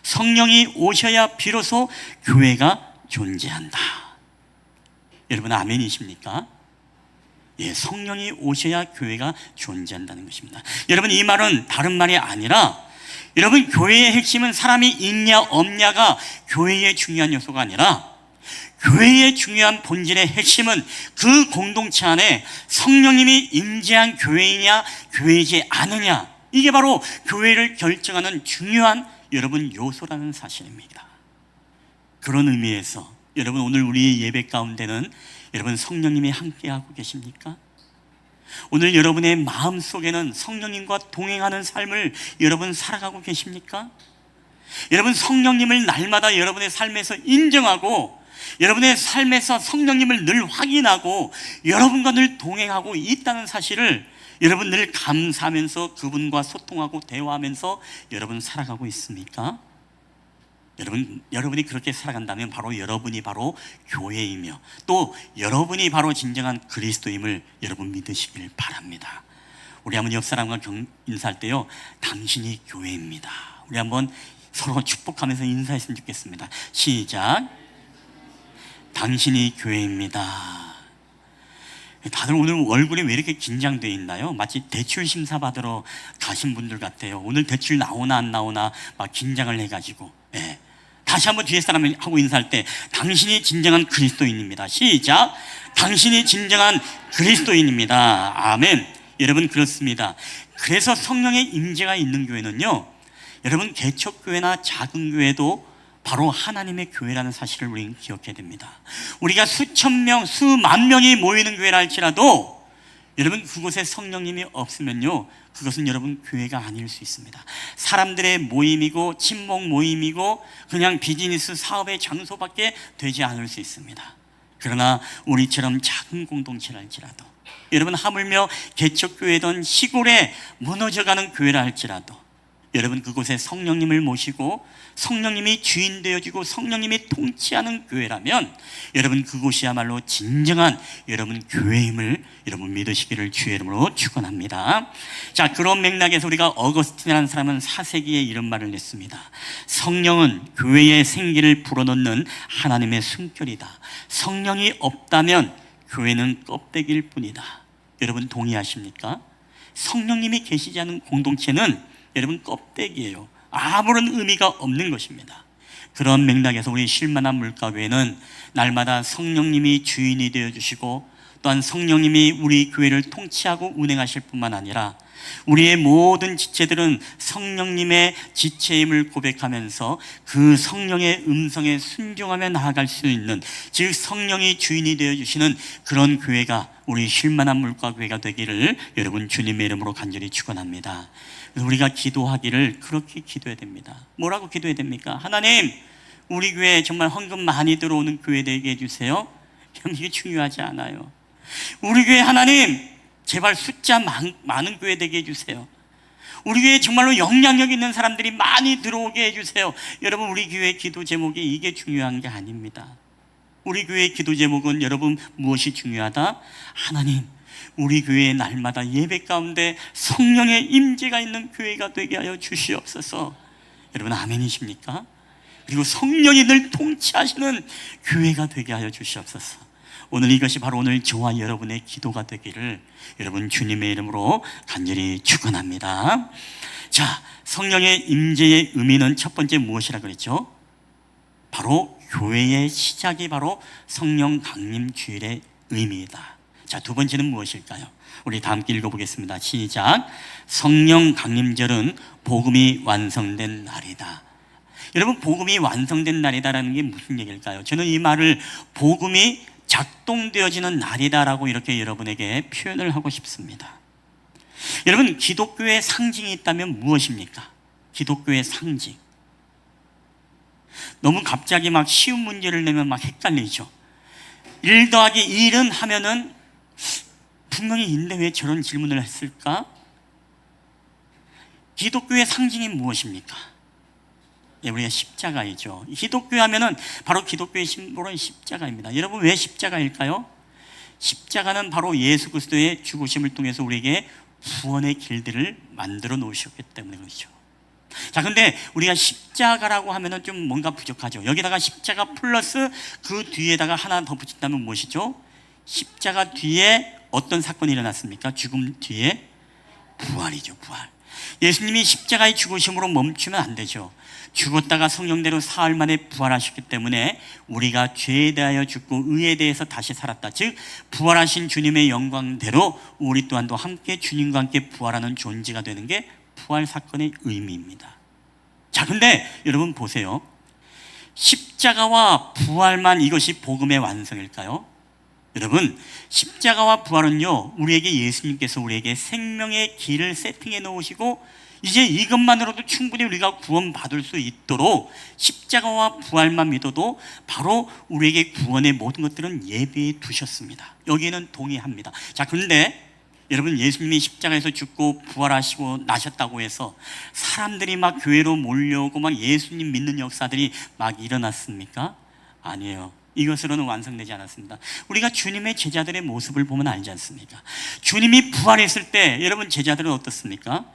성령이 오셔야 비로소 교회가 존재한다. 여러분, 아멘이십니까? 예, 성령이 오셔야 교회가 존재한다는 것입니다. 여러분, 이 말은 다른 말이 아니라 여러분, 교회의 핵심은 사람이 있냐 없냐가 교회의 중요한 요소가 아니라 교회의 중요한 본질의 핵심은 그 공동체 안에 성령님이 임재한 교회이냐 교회이지 않느냐, 이게 바로 교회를 결정하는 중요한 여러분 요소라는 사실입니다. 그런 의미에서 여러분, 오늘 우리의 예배 가운데는 여러분 성령님이 함께하고 계십니까? 오늘 여러분의 마음속에는 성령님과 동행하는 삶을 여러분 살아가고 계십니까? 여러분, 성령님을 날마다 여러분의 삶에서 인정하고 여러분의 삶에서 성령님을 늘 확인하고 여러분과 늘 동행하고 있다는 사실을 여러분 늘 감사하면서 그분과 소통하고 대화하면서 여러분 살아가고 있습니까? 여러분이 그렇게 살아간다면 바로 여러분이 바로 교회이며 또 여러분이 바로 진정한 그리스도임을 여러분 믿으시길 바랍니다. 우리 한번 옆 사람과 인사할 때요, 당신이 교회입니다. 우리 한번 서로 축복하면서 인사했으면 좋겠습니다. 시작. 당신이 교회입니다. 다들 오늘 얼굴이 왜 이렇게 긴장되어 있나요? 마치 대출 심사 받으러 가신 분들 같아요. 오늘 대출 나오나 안 나오나 막 긴장을 해가지고. 예. 다시 한번 뒤에 사람하고 인사할 때 당신이 진정한 그리스도인입니다. 시작. 당신이 진정한 그리스도인입니다. 아멘. 여러분, 그렇습니다. 그래서 성령의 임재가 있는 교회는요, 여러분, 개척교회나 작은 교회도 바로 하나님의 교회라는 사실을 우리는 기억해야 됩니다. 우리가 수천 명, 수만 명이 모이는 교회라 할지라도 여러분, 그곳에 성령님이 없으면요, 그것은 여러분 교회가 아닐 수 있습니다. 사람들의 모임이고 친목 모임이고 그냥 비즈니스 사업의 장소밖에 되지 않을 수 있습니다. 그러나 우리처럼 작은 공동체라 할지라도, 여러분, 하물며 개척교회든 시골에 무너져가는 교회라 할지라도 여러분, 그곳에 성령님을 모시고 성령님이 주인 되어지고 성령님이 통치하는 교회라면 여러분, 그곳이야말로 진정한 여러분 교회임을 여러분 믿으시기를 주의 이름으로 축원합니다. 자, 그런 맥락에서 우리가 어거스틴이라는 사람은 4세기에 이런 말을 냈습니다. 성령은 교회의 생기를 불어넣는 하나님의 숨결이다. 성령이 없다면 교회는 껍데기일 뿐이다. 여러분, 동의하십니까? 성령님이 계시지 않은 공동체는 여러분 껍데기예요. 아무런 의미가 없는 것입니다. 그런 맥락에서 우리 쉴만한 물가교회는 날마다 성령님이 주인이 되어주시고 또한 성령님이 우리 교회를 통치하고 운행하실 뿐만 아니라 우리의 모든 지체들은 성령님의 지체임을 고백하면서 그 성령의 음성에 순종하며 나아갈 수 있는, 즉 성령이 주인이 되어주시는 그런 교회가 우리 쉴만한 물가교회가 되기를 여러분 주님의 이름으로 간절히 축원합니다. 우리가 기도하기를 그렇게 기도해야 됩니다. 뭐라고 기도해야 됩니까? 하나님, 우리 교회에 정말 헌금 많이 들어오는 교회 되게 해주세요. 이게 중요하지 않아요. 우리 교회 하나님, 제발 숫자 많은 교회 되게 해주세요. 우리 교회에 정말로 영향력 있는 사람들이 많이 들어오게 해주세요. 여러분, 우리 교회 기도 제목이 이게 중요한 게 아닙니다. 우리 교회의 기도 제목은 여러분 무엇이 중요하다? 하나님, 우리 교회의 날마다 예배 가운데 성령의 임재가 있는 교회가 되게 하여 주시옵소서. 여러분, 아멘이십니까? 그리고 성령이 늘 통치하시는 교회가 되게 하여 주시옵소서. 오늘 이것이 바로 오늘 저와 여러분의 기도가 되기를 여러분 주님의 이름으로 간절히 축원합니다. 자, 성령의 임재의 의미는 첫 번째 무엇이라 그랬죠? 바로 교회의 시작이 바로 성령 강림 주일의 의미이다. 자, 두 번째는 무엇일까요? 우리 다 함께 읽어보겠습니다. 시작. 성령 강림절은 복음이 완성된 날이다. 여러분, 복음이 완성된 날이다라는 게 무슨 얘기일까요? 저는 이 말을 복음이 작동되어지는 날이다라고 이렇게 여러분에게 표현을 하고 싶습니다. 여러분, 기독교의 상징이 있다면 무엇입니까? 기독교의 상징. 너무 갑자기 막 쉬운 문제를 내면 막 헷갈리죠. 1 더하기 1은 하면은 분명히 있는데 왜 저런 질문을 했을까? 기독교의 상징이 무엇입니까? 예, 우리가 십자가이죠. 기독교 하면은 바로 기독교의 심볼은 십자가입니다. 여러분, 왜 십자가일까요? 십자가는 바로 예수 그리스도의 죽으심을 통해서 우리에게 구원의 길들을 만들어 놓으셨기 때문에 그렇죠. 자, 근데 우리가 십자가라고 하면은 좀 뭔가 부족하죠. 여기다가 십자가 플러스 그 뒤에다가 하나 더 붙인다면 무엇이죠? 십자가 뒤에 어떤 사건이 일어났습니까? 죽음 뒤에 부활이죠, 부활. 예수님이 십자가의 죽으심으로 멈추면 안 되죠. 죽었다가 성령대로 사흘 만에 부활하셨기 때문에 우리가 죄에 대하여 죽고 의에 대해서 다시 살았다. 즉 부활하신 주님의 영광대로 우리 또한도 함께 주님과 함께 부활하는 존재가 되는 게 부활 사건의 의미입니다. 자, 근데 여러분 보세요. 십자가와 부활만 이것이 복음의 완성일까요? 여러분, 십자가와 부활은요, 우리에게 예수님께서 우리에게 생명의 길을 세팅해 놓으시고 이제 이것만으로도 충분히 우리가 구원받을 수 있도록 십자가와 부활만 믿어도 바로 우리에게 구원의 모든 것들은 예비해 두셨습니다. 여기에는 동의합니다. 자, 그런데 여러분, 예수님이 십자가에서 죽고 부활하시고 나셨다고 해서 사람들이 막 교회로 몰려오고 막 예수님 믿는 역사들이 막 일어났습니까? 아니에요. 이것으로는 완성되지 않았습니다. 우리가 주님의 제자들의 모습을 보면 알지 않습니까? 주님이 부활했을 때 여러분, 제자들은 어떻습니까?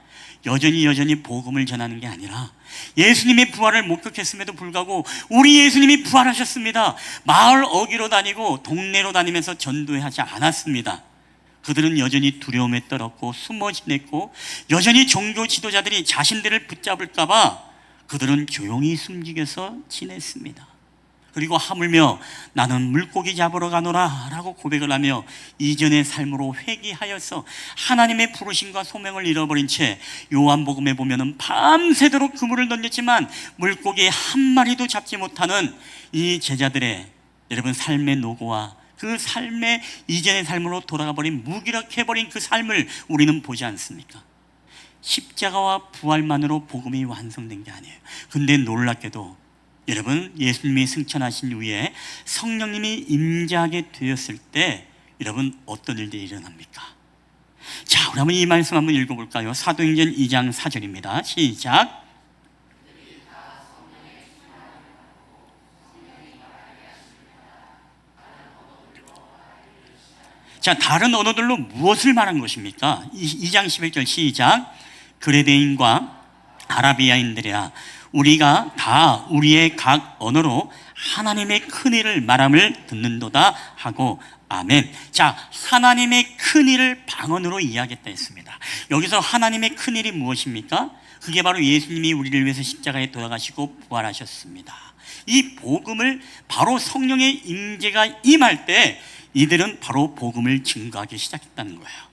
여전히 복음을 전하는 게 아니라 예수님의 부활을 목격했음에도 불구하고 우리 예수님이 부활하셨습니다. 마을 어귀로 다니고 동네로 다니면서 전도하지 않았습니다. 그들은 여전히 두려움에 떨었고 숨어 지냈고, 여전히 종교 지도자들이 자신들을 붙잡을까 봐 그들은 조용히 숨기면서 지냈습니다. 그리고 하물며 나는 물고기 잡으러 가노라 라고 고백을 하며 이전의 삶으로 회귀하여서 하나님의 부르심과 소명을 잃어버린 채 요한복음에 보면은 밤새도록 그물을 던졌지만 물고기 한 마리도 잡지 못하는 이 제자들의 여러분 삶의 노고와 그 삶의 이전의 삶으로 돌아가버린, 무기력해버린 그 삶을 우리는 보지 않습니까? 십자가와 부활만으로 복음이 완성된 게 아니에요. 근데 놀랍게도 여러분, 예수님이 승천하신 후에 성령님이 임재하게 되었을 때 여러분, 어떤 일들이 일어납니까? 자, 우리 한번 이 말씀 한번 읽어볼까요? 사도행전 2장 4절입니다. 시작. 자, 다른 언어들로 무엇을 말한 것입니까? 2장 11절 시작. 그레데인과 아라비아인들이라 우리가 다 우리의 각 언어로 하나님의 큰일을 말함을 듣는도다 하고 아멘. 자, 하나님의 큰일을 방언으로 이야기했다 했습니다. 여기서 하나님의 큰일이 무엇입니까? 그게 바로 예수님이 우리를 위해서 십자가에 돌아가시고 부활하셨습니다. 이 복음을 바로 성령의 임재가 임할 때 이들은 바로 복음을 증거하기 시작했다는 거예요.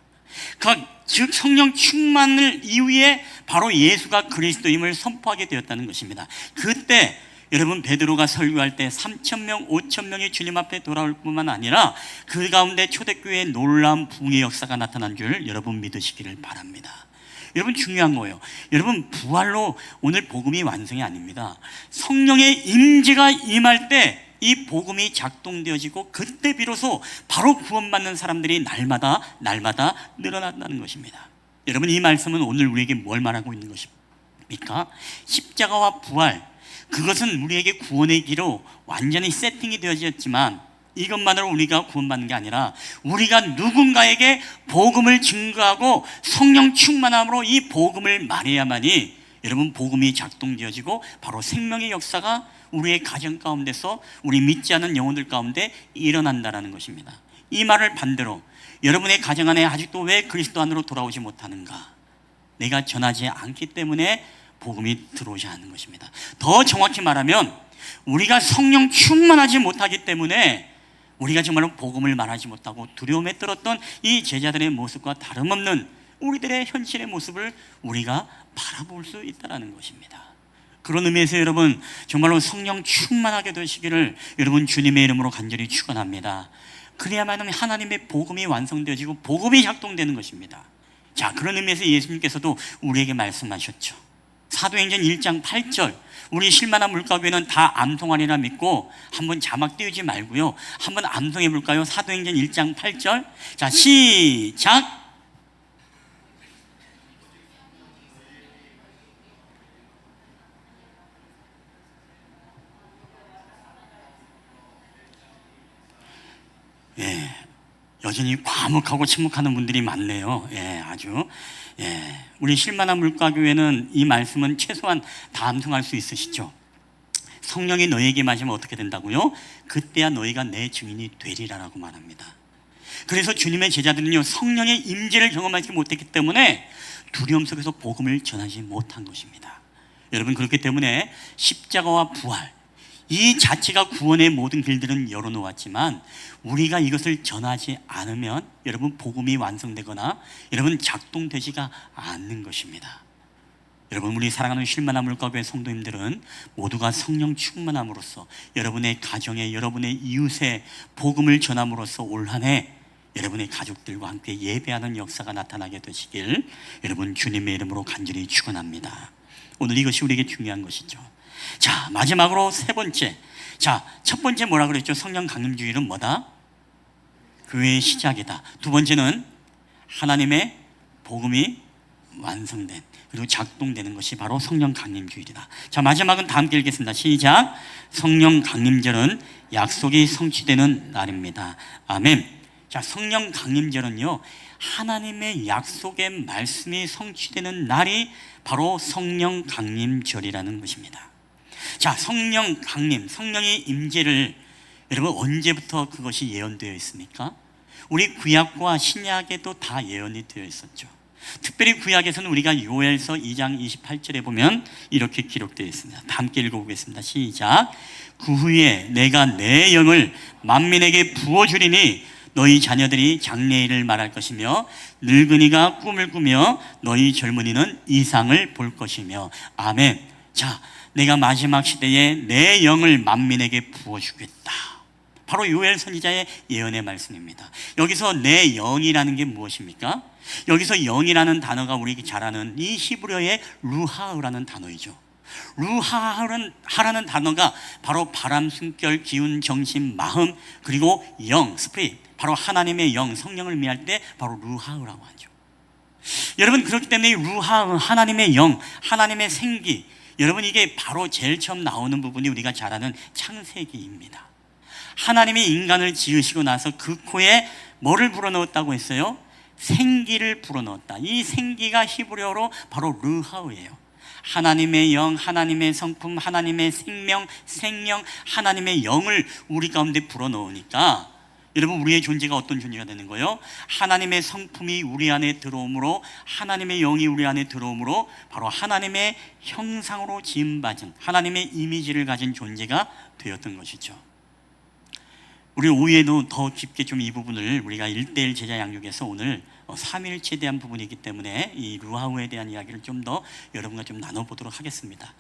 즉 성령 충만을 이후에 바로 예수가 그리스도임을 선포하게 되었다는 것입니다. 그때 여러분, 베드로가 설교할 때 3,000명, 5,000명이 주님 앞에 돌아올 뿐만 아니라 그 가운데 초대교회의 놀라운 부흥의 역사가 나타난 줄 여러분 믿으시기를 바랍니다. 여러분, 중요한 거예요. 여러분, 부활로 오늘 복음이 완성이 아닙니다. 성령의 임재가 임할 때 이 복음이 작동되어지고 그때 비로소 바로 구원받는 사람들이 날마다 늘어난다는 것입니다. 여러분, 이 말씀은 오늘 우리에게 뭘 말하고 있는 것입니까? 십자가와 부활, 그것은 우리에게 구원의 길로 완전히 세팅이 되어졌지만 이것만으로 우리가 구원받는 게 아니라 우리가 누군가에게 복음을 증거하고 성령 충만함으로 이 복음을 말해야만이 여러분, 복음이 작동되어지고 바로 생명의 역사가 우리의 가정 가운데서 우리 믿지 않는 영혼들 가운데 일어난다는 것입니다. 이 말을 반대로 여러분의 가정 안에 아직도 왜 그리스도 안으로 돌아오지 못하는가? 내가 전하지 않기 때문에 복음이 들어오지 않는 것입니다. 더 정확히 말하면 우리가 성령 충만하지 못하기 때문에 우리가 정말로 복음을 말하지 못하고 두려움에 떨었던 이 제자들의 모습과 다름없는 우리들의 현실의 모습을 우리가 바라볼 수 있다는 것입니다. 그런 의미에서 여러분, 정말로 성령 충만하게 되시기를 여러분 주님의 이름으로 간절히 축원합니다. 그래야만 하나님의 복음이 완성되어지고 복음이 작동되는 것입니다. 자, 그런 의미에서 예수님께서도 우리에게 말씀하셨죠. 사도행전 1장 8절, 우리 실만한 물가교회는 다 암송하리라 믿고 한번 자막 띄우지 말고요, 한번 암송해 볼까요? 사도행전 1장 8절. 자, 시작. 예, 여전히 과묵하고 침묵하는 분들이 많네요. 예, 아주. 예, 우리 실만한 물가교회는 이 말씀은 최소한 다 암송할 수 있으시죠? 성령이 너에게 마시면 어떻게 된다고요? 그때야 너희가 내 증인이 되리라라고 말합니다. 그래서 주님의 제자들은요, 성령의 임재를 경험하지 못했기 때문에 두려움 속에서 복음을 전하지 못한 것입니다. 여러분, 그렇기 때문에 십자가와 부활, 이 자체가 구원의 모든 길들은 열어놓았지만 우리가 이것을 전하지 않으면 여러분, 복음이 완성되거나 여러분 작동되지가 않는 것입니다. 여러분, 우리 사랑하는 쉴만한 물가교회 성도님들은 모두가 성령 충만함으로써 여러분의 가정에, 여러분의 이웃에 복음을 전함으로써 올 한 해 여러분의 가족들과 함께 예배하는 역사가 나타나게 되시길 여러분 주님의 이름으로 간절히 축원합니다. 오늘 이것이 우리에게 중요한 것이죠. 자, 마지막으로 세 번째. 자, 첫 번째 뭐라 그랬죠? 성령 강림주일은 뭐다? 교회의 시작이다. 두 번째는 하나님의 복음이 완성된, 그리고 작동되는 것이 바로 성령 강림주일이다. 자, 마지막은 다 함께 읽겠습니다. 시작. 성령 강림절은 약속이 성취되는 날입니다. 아멘. 자, 성령 강림절은요, 하나님의 약속의 말씀이 성취되는 날이 바로 성령 강림절이라는 것입니다. 자, 성령 강림, 성령의 임재를 여러분 언제부터 그것이 예언되어 있습니까? 우리 구약과 신약에도 다 예언이 되어 있었죠. 특별히 구약에서는 우리가 요엘서 2장 28절에 보면 이렇게 기록되어 있습니다. 다 함께 읽어보겠습니다. 시작. 그 후에 내가 내 영을 만민에게 부어주리니 너희 자녀들이 장래일을 말할 것이며 늙은이가 꿈을 꾸며 너희 젊은이는 이상을 볼 것이며. 아멘. 자, 내가 마지막 시대에 내 영을 만민에게 부어주겠다. 바로 요엘 선지자의 예언의 말씀입니다. 여기서 내 영이라는 게 무엇입니까? 여기서 영이라는 단어가 우리 잘 아는 이 히브리어의 루하흐라는 단어이죠. 루하흐라는 단어가 바로 바람, 숨결, 기운, 정신, 마음, 그리고 영, 스피릿, 바로 하나님의 영, 성령을 의미할 때 바로 루하흐라고 하죠. 여러분, 그렇기 때문에 이 루하흐, 하나님의 영, 하나님의 생기, 여러분 이게 바로 제일 처음 나오는 부분이 우리가 잘 아는 창세기입니다. 하나님이 인간을 지으시고 나서 그 코에 뭐를 불어넣었다고 했어요? 생기를 불어넣었다. 이 생기가 히브리어로 바로 르하우예요. 하나님의 영, 하나님의 성품, 하나님의 생명, 하나님의 영을 우리 가운데 불어넣으니까 여러분 우리의 존재가 어떤 존재가 되는 거예요? 하나님의 성품이 우리 안에 들어오므로, 하나님의 영이 우리 안에 들어오므로 바로 하나님의 형상으로 지음받은, 하나님의 이미지를 가진 존재가 되었던 것이죠. 우리 오후에도 더 깊게 좀 이 부분을 우리가 1:1 제자 양육에서 오늘 삼위일체에 대한 부분이기 때문에 이 루하우에 대한 이야기를 좀 더 여러분과 좀 나눠보도록 하겠습니다.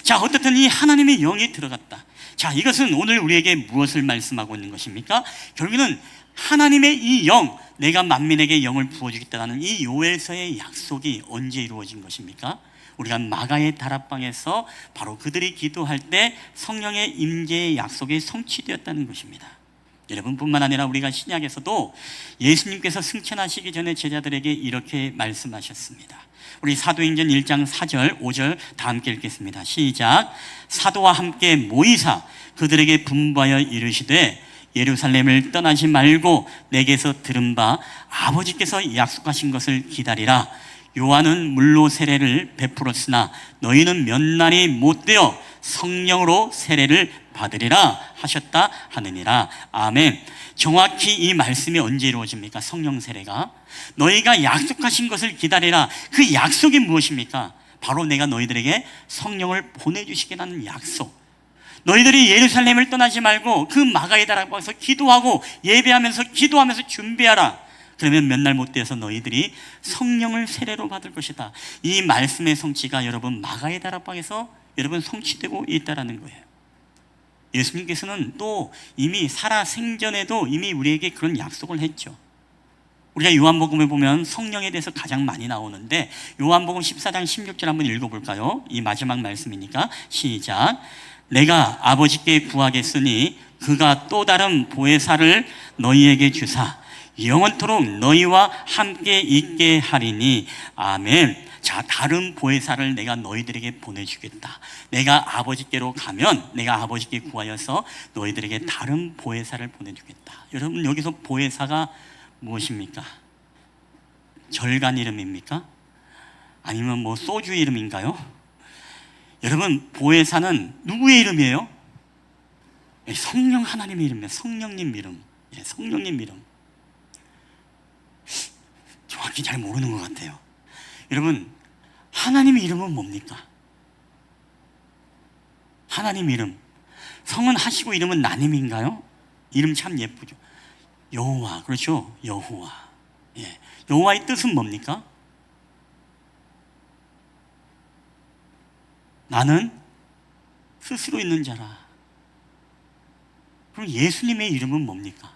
자, 어떻든 이 하나님의 영이 들어갔다. 자, 이것은 오늘 우리에게 무엇을 말씀하고 있는 것입니까? 결국은 하나님의 이 영, 내가 만민에게 영을 부어주겠다는 이 요엘서의 약속이 언제 이루어진 것입니까? 우리가 마가의 다락방에서 바로 그들이 기도할 때 성령의 임재의 약속이 성취되었다는 것입니다. 여러분뿐만 아니라 우리가 신약에서도 예수님께서 승천하시기 전에 제자들에게 이렇게 말씀하셨습니다. 우리 사도행전 1장 4절 5절 다 함께 읽겠습니다. 시작. 사도와 함께 모이사 그들에게 분부하여 이르시되 예루살렘을 떠나지 말고 내게서 들은 바 아버지께서 약속하신 것을 기다리라. 요한은 물로 세례를 베풀었으나 너희는 몇 날이 못되어 성령으로 세례를 받으리라 하셨다 하느니라. 아멘. 정확히 이 말씀이 언제 이루어집니까? 성령 세례가 너희가 약속하신 것을 기다리라. 그 약속이 무엇입니까? 바로 내가 너희들에게 성령을 보내주시겠다는 약속. 너희들이 예루살렘을 떠나지 말고 그 마가의 다락방에서 기도하고 예배하면서 기도하면서 준비하라. 그러면 몇 날 못되어서 너희들이 성령을 세례로 받을 것이다. 이 말씀의 성취가 여러분 마가의 다락방에서 여러분 성취되고 있다라는 거예요. 예수님께서는 또 이미 살아 생전에도 이미 우리에게 그런 약속을 했죠. 우리가 요한복음에 보면 성령에 대해서 가장 많이 나오는데 요한복음 14장 16절 한번 읽어볼까요? 이 마지막 말씀이니까 시작. 내가 아버지께 구하겠으니 그가 또 다른 보혜사를 너희에게 주사 영원토록 너희와 함께 있게 하리니. 아멘. 자, 다른 보혜사를 내가 너희들에게 보내주겠다. 내가 아버지께로 가면 내가 아버지께 구하여서 너희들에게 다른 보혜사를 보내주겠다. 여러분 여기서 보혜사가 무엇입니까? 절간 이름입니까? 아니면 뭐 소주 이름인가요? 여러분 보혜사는 누구의 이름이에요? 성령 하나님의 이름이에요. 성령님 이름. 성령님 이름. 정확히 잘 모르는 것 같아요. 여러분 하나님의 이름은 뭡니까? 하나님 이름. 성은 하시고 이름은 나님인가요? 이름 참 예쁘죠. 여호와. 그렇죠? 여호와. 예. 여호와의 뜻은 뭡니까? 나는 스스로 있는 자라. 그럼 예수님의 이름은 뭡니까?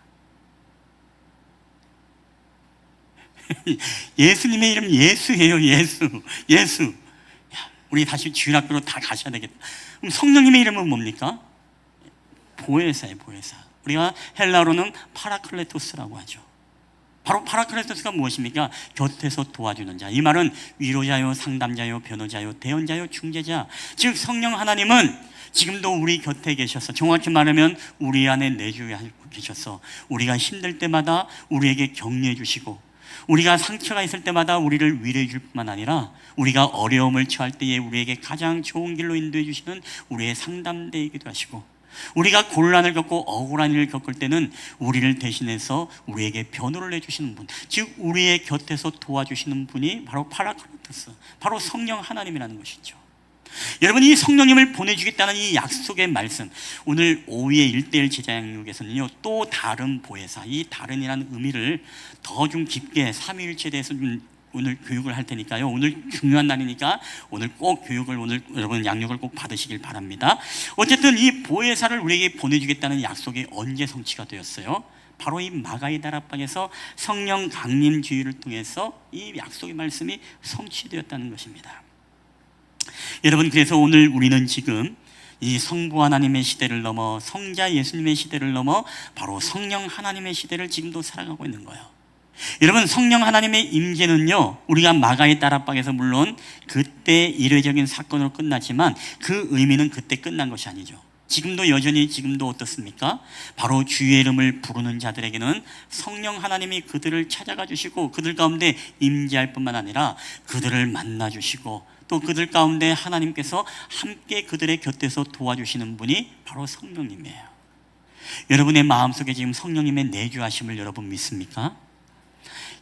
예수님의 이름 예수예요. 예수. 야, 우리 다시 주일학교로 다 가셔야 되겠다. 그럼 성령님의 이름은 뭡니까? 보혜사예요. 보혜사. 우리가 헬라어로는 파라클레토스라고 하죠. 바로 파라클레토스가 무엇입니까? 곁에서 도와주는 자. 이 말은 위로자요, 상담자요, 변호자요, 대언자요, 중재자. 즉 성령 하나님은 지금도 우리 곁에 계셔서, 정확히 말하면 우리 안에 내주하고 계셔서 우리가 힘들 때마다 우리에게 격려해 주시고, 우리가 상처가 있을 때마다 우리를 위로해 줄 뿐만 아니라 우리가 어려움을 처할 때에 우리에게 가장 좋은 길로 인도해 주시는 우리의 상담대이기도 하시고, 우리가 곤란을 겪고 억울한 일을 겪을 때는 우리를 대신해서 우리에게 변호를 해주시는 분, 즉 우리의 곁에서 도와주시는 분이 바로 파라클레토스, 바로 성령 하나님이라는 것이죠. 여러분, 이 성령님을 보내주겠다는 이 약속의 말씀, 오늘 5위의 1:1 제자양육에서는요 또 다른 보혜사, 이 다른이라는 의미를 더 좀 깊게 삼위일체에 대해서 좀 오늘 교육을 할 테니까요, 오늘 중요한 날이니까 오늘 꼭 교육을, 오늘 여러분 양육을 꼭 받으시길 바랍니다. 어쨌든 이 보혜사를 우리에게 보내주겠다는 약속이 언제 성취가 되었어요? 바로 이 마가의 다락방에서 성령 강림 주의를 통해서 이 약속의 말씀이 성취되었다는 것입니다. 여러분, 그래서 오늘 우리는 지금 이 성부 하나님의 시대를 넘어 성자 예수님의 시대를 넘어 바로 성령 하나님의 시대를 지금도 살아가고 있는 거예요. 여러분, 성령 하나님의 임재는요 우리가 마가의 다락방에서 물론 그때 일회적인 사건으로 끝났지만 그 의미는 그때 끝난 것이 아니죠. 지금도 여전히 지금도 어떻습니까? 바로 주의 이름을 부르는 자들에게는 성령 하나님이 그들을 찾아가 주시고 그들 가운데 임재할 뿐만 아니라 그들을 만나 주시고 또 그들 가운데 하나님께서 함께 그들의 곁에서 도와주시는 분이 바로 성령님이에요. 여러분의 마음속에 지금 성령님의 내주하심을 여러분 믿습니까?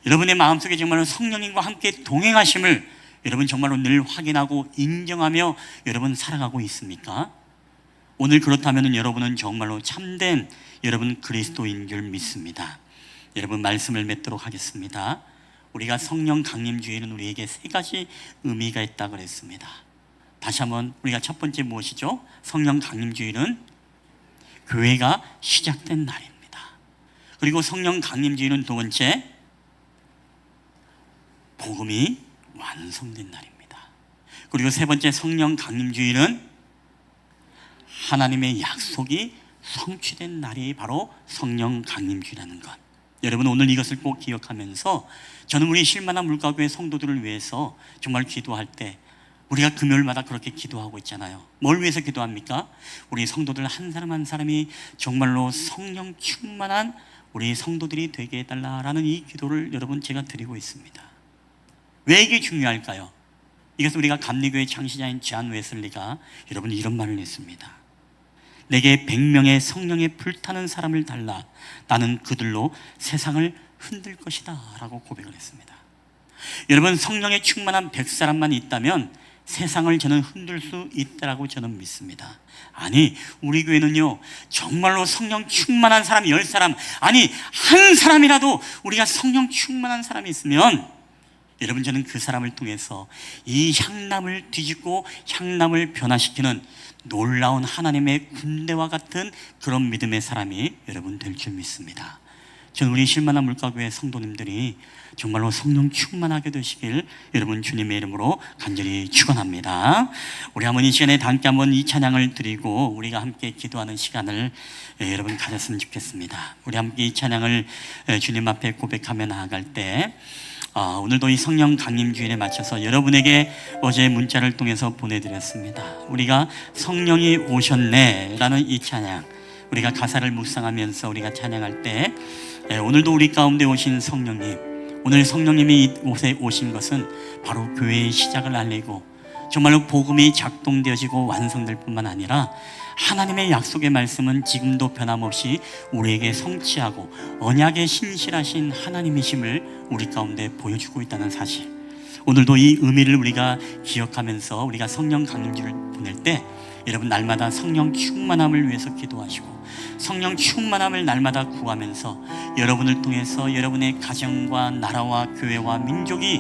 여러분의 마음속에 정말로 성령님과 함께 동행하심을 여러분 정말로 늘 확인하고 인정하며 여러분 살아가고 있습니까? 오늘 그렇다면 여러분은 정말로 참된 여러분 그리스도인 줄 믿습니다. 여러분 말씀을 맺도록 하겠습니다. 우리가 성령 강림주의는 우리에게 세 가지 의미가 있다고 그랬습니다. 다시 한번, 우리가 첫 번째 무엇이죠? 성령 강림주의는 교회가 시작된 날입니다. 그리고 성령 강림주의는 두 번째, 복음이 완성된 날입니다. 그리고 세 번째, 성령 강림주의는 하나님의 약속이 성취된 날이 바로 성령 강림주의라는 것. 여러분, 오늘 이것을 꼭 기억하면서 저는 우리 실만한 물가교회 성도들을 위해서 정말 기도할 때 우리가 금요일마다 그렇게 기도하고 있잖아요. 뭘 위해서 기도합니까? 우리 성도들 한 사람 한 사람이 정말로 성령 충만한 우리 성도들이 되게 해달라라는 이 기도를 여러분 제가 드리고 있습니다. 왜 이게 중요할까요? 이것은 우리가 감리교회 창시자인 존 웨슬리가 여러분 이런 말을 했습니다. 내게 100명의 성령에 불타는 사람을 달라. 나는 그들로 세상을 흔들 것이다 라고 고백을 했습니다. 여러분, 성령에 충만한 100사람만 있다면 세상을 저는 흔들 수 있다라고 저는 믿습니다. 아니, 우리 교회는요 정말로 성령 충만한 사람 10사람, 아니 한 사람이라도 우리가 성령 충만한 사람이 있으면 여러분, 저는 그 사람을 통해서 이 향남을 뒤집고 향남을 변화시키는 놀라운 하나님의 군대와 같은 그런 믿음의 사람이 여러분 될 줄 믿습니다. 저는 우리 실만한 물가교회 성도님들이 정말로 성령 충만하게 되시길 여러분 주님의 이름으로 간절히 축원합니다. 우리 한번 이 시간에 다 함께 한번 이 찬양을 드리고 우리가 함께 기도하는 시간을 여러분 가졌으면 좋겠습니다. 우리 함께 이 찬양을 주님 앞에 고백하며 나아갈 때 오늘도 이 성령 강림 주일에 맞춰서 여러분에게 어제 문자를 통해서 보내드렸습니다. 우리가 성령이 오셨네 라는 이 찬양, 우리가 가사를 묵상하면서 우리가 찬양할 때 오늘도 우리 가운데 오신 성령님, 오늘 성령님이 이곳에 오신 것은 바로 교회의 시작을 알리고 정말로 복음이 작동되어지고 완성될 뿐만 아니라 하나님의 약속의 말씀은 지금도 변함없이 우리에게 성취하고 언약에 신실하신 하나님이심을 우리 가운데 보여주고 있다는 사실, 오늘도 이 의미를 우리가 기억하면서 우리가 성령 강림주를 보낼 때 여러분 날마다 성령 충만함을 위해서 기도하시고 성령 충만함을 날마다 구하면서 여러분을 통해서 여러분의 가정과 나라와 교회와 민족이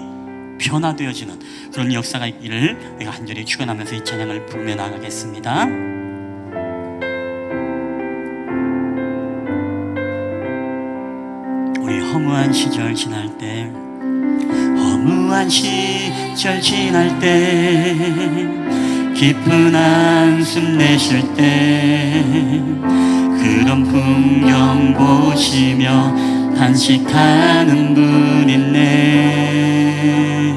변화되어지는 그런 역사가 있기를 내가 간절히 축원하면서 이 찬양을 부르며 나가겠습니다. 우리 허무한 시절 지날 때 허무한 시절 지날 때 깊은 한숨 내쉴 때 그런 풍경 보시며 탄식하는 분 있네.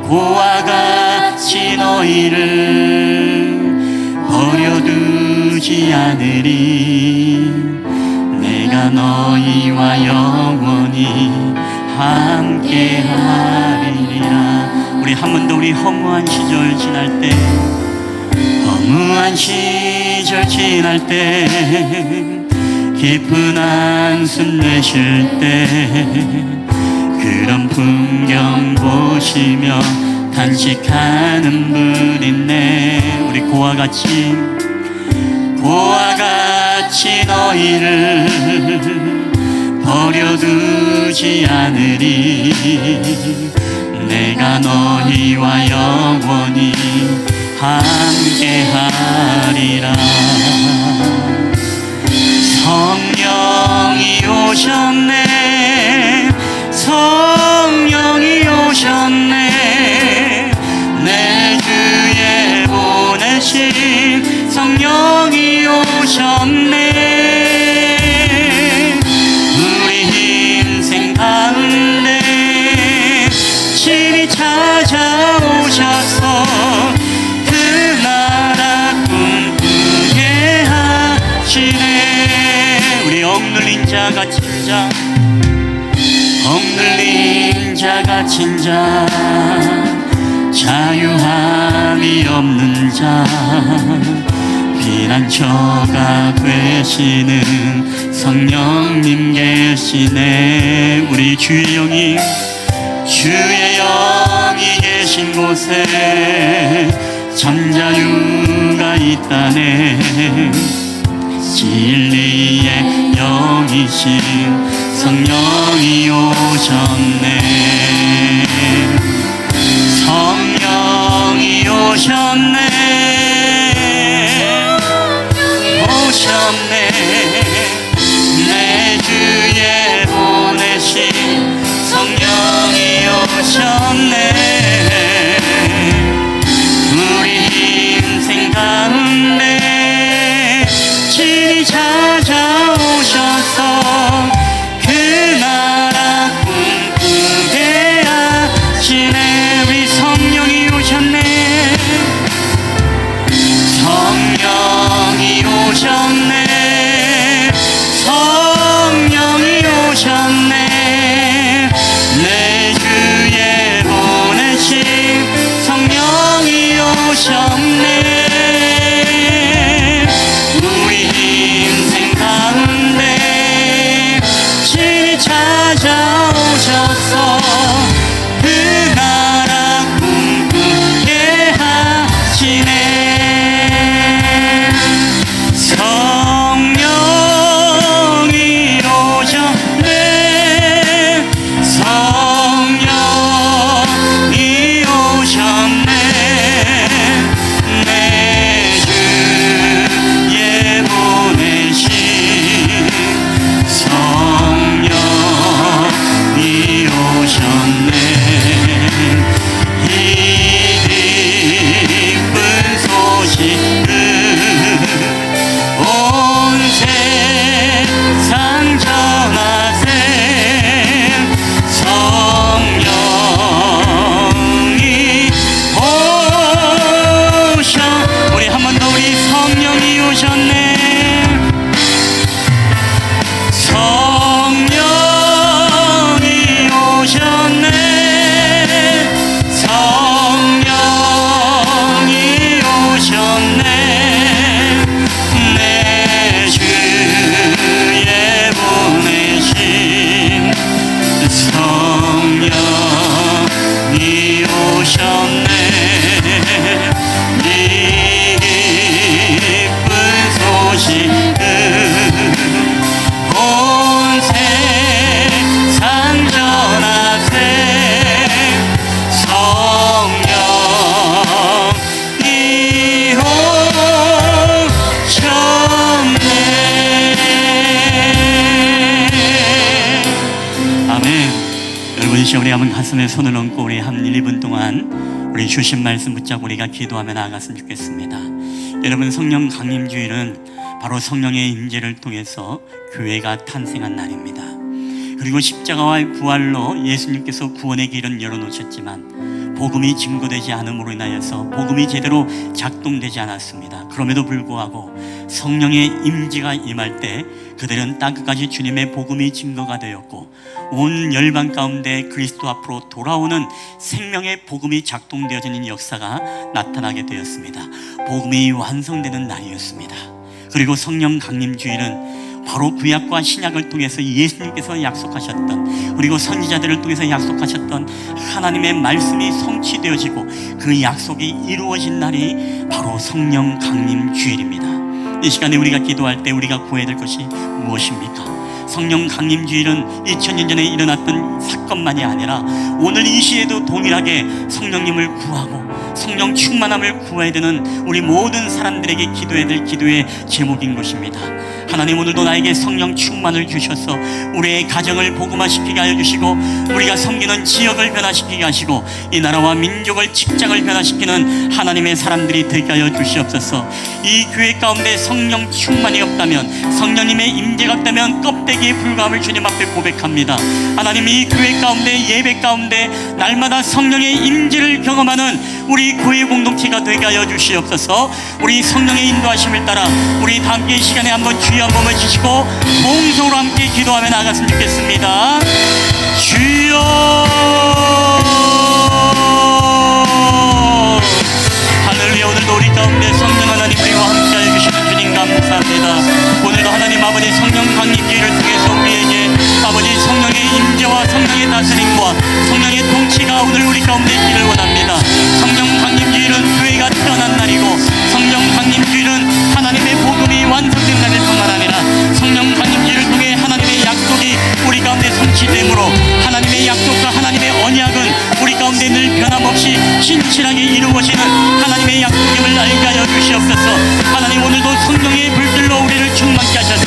고와 같이 너희를 버려두지 않으리. 내가 너희와 영원히 함께하리라. 우리 한 번 더 우리 허무한 시절 지날 때 허무한 시절 지날 때 깊은 한숨 내쉴 때 그런 풍경 보시며 탄식하는 분 있네. 우리 고와 같이 너희를 버려두지 않으리. 내가 너희와 영원히 함께하리라. 성령이 오셨네. 성령이 오셨네. 내 주에 보내신 성령이 오셨네. 우리 인생 가운데 신이 찾아오셔서 그 나라 꿈꾸게 하시네. 우리 억눌린 자 갇힌 자 억눌린 자 갇힌 자 자유함이 없는 자 피난처가 되시는 성령님 계시네. 우리 주의 영이 계신 곳에 잠자유가 있다네. 진리의 영이신 성령이 오셨네. 성령이 오셨네. 오셨네. 내 주에 보내신 성령이 오셨네. 우리 인생 가운데 진이 찾아오셔서 그 나라 꿈꾸게 이 시간 우리 한번 가슴에 손을 얹고 우리 한 1, 2분 동안 우리 주신 말씀 붙잡고 우리가 기도하며 나아갔으면 좋겠습니다. 여러분, 성령 강림주일은 바로 성령의 임재를 통해서 교회가 탄생한 날입니다. 그리고 십자가와의 부활로 예수님께서 구원의 길은 열어놓으셨지만 복음이 증거되지 않음으로 인하여서 복음이 제대로 작동되지 않았습니다. 그럼에도 불구하고 성령의 임재가 임할 때 그들은 땅끝까지 주님의 복음이 증거가 되었고 온 열방 가운데 그리스도 앞으로 돌아오는 생명의 복음이 작동되어지는 역사가 나타나게 되었습니다. 복음이 완성되는 날이었습니다. 그리고 성령 강림주일은 바로 구약과 신약을 통해서 예수님께서 약속하셨던, 그리고 선지자들을 통해서 약속하셨던 하나님의 말씀이 성취되어지고 그 약속이 이루어진 날이 바로 성령 강림주일입니다. 이 시간에 우리가 기도할 때 우리가 구해야 될 것이 무엇입니까? 성령 강림주일은 2000년 전에 일어났던 사건만이 아니라 오늘 이 시에도 동일하게 성령님을 구하고 성령 충만함을 구해야 되는 우리 모든 사람들에게 기도해야 될 기도의 제목인 것입니다. 하나님, 오늘도 나에게 성령 충만을 주셔서 우리의 가정을 복음화시키게 하여 주시고 우리가 섬기는 지역을 변화시키게 하시고 이 나라와 민족을, 직장을 변화시키는 하나님의 사람들이 되게 하여 주시옵소서. 이 교회 가운데 성령 충만이 없다면, 성령님의 임재가 없다면 껍데기에 불과함을 주님 앞에 고백합니다. 하나님, 이 교회 가운데, 예배 가운데 날마다 성령의 임재를 경험하는 우리 교회 공동체가 되게 하여 주시옵소서. 우리 성령의 인도하심을 따라 우리 다 함께 이 시간에 한번 주여 한 번만 주시고 봉송으로 함께 기도하며 나갔으면 좋겠습니다. 주여, 할렐루야. 오늘도 우리 가운데 성령 하나님 우리와 함께하여 주시는 주님 감사합니다. 오늘도 하나님 아버지 성령 강림주일을 통해서 우리에게 아버지 성령의 임재와 성령의 다스림과 성령의 통치가 오늘 우리 가운데 있기를 원합니다. 성령 강림주일은 교회가 태어난 날이고 성령 강림주일은 하나님의 복음이 완성된 날일 뿐만 아니라 성령 강림주일을 통해 하나님의 약속이 우리 가운데 성취되므로 하나님의 약속과 하나님의 언약은 우리 가운데 늘 변함없이 신실하게 이루어지는 하나님의 약속임을 알게 하여 주시옵소서. 하나님, 오늘도 성령의 불길로 우리를 충만케 하셔서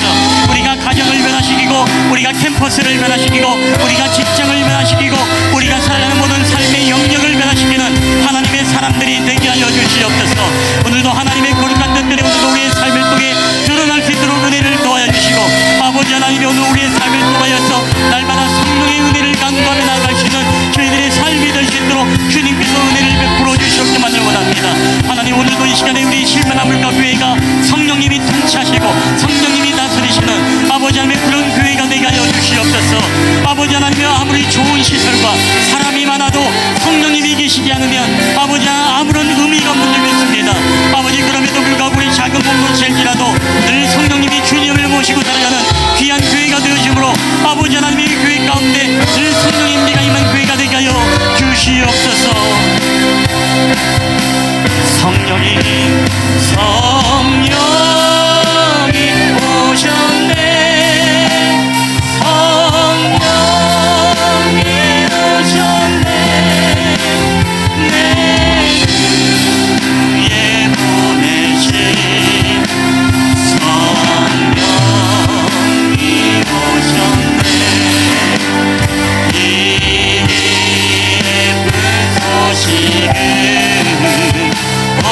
우리가 가정을 변화시키고 우리가 캠퍼스를 변화시키고 우리가 직장을 변화시키고 우리가 살아가는 모든 삶의 영역을 변화시키는 하나님의 사람들이 되게 하여 주시옵소서. 오늘도 하나님의 거룩한 뜻들이 오늘도 우리의 삶을 통해 드러날 수 있도록 은혜를 도와여 주시고 아버지 하나님이 오늘 우리의 삶을 통하여서 날마다 성령의 은혜를 강구하며 나아가시는 저희들의 삶이 될 수 있도록 주님께서 은혜를 베풀어 주시옵기만을 원합니다. 하나님, 오늘도 이 시간에 우리 실만화물과 교회가 성령님이 통치하시고 성령님이 다스리시는 아버지 하나님의 그런 교회가 되게 하여 주시옵소서. 아버지 하나님, 아무리 좋은 시설과 사람이 많아도 성령님이 계시지 않으면 아버지 하나님 아무런 의미가 없는 줄 믿습니다. 아버지, 그럼에도 불구하고 우리 작은 공동체일지라도 늘 성령님이 주님을 모시고 살아가는 귀한 교회가 되어지므로 아버지 하나님의 교회 가운데 늘 성령의 임재가 임한 교회가 되게 하여 주시옵소서. 성령이 오셨네. 성령이 오셨네. 내 위에 보내신 성령이 오셨네. 이 예쁜 소식을 온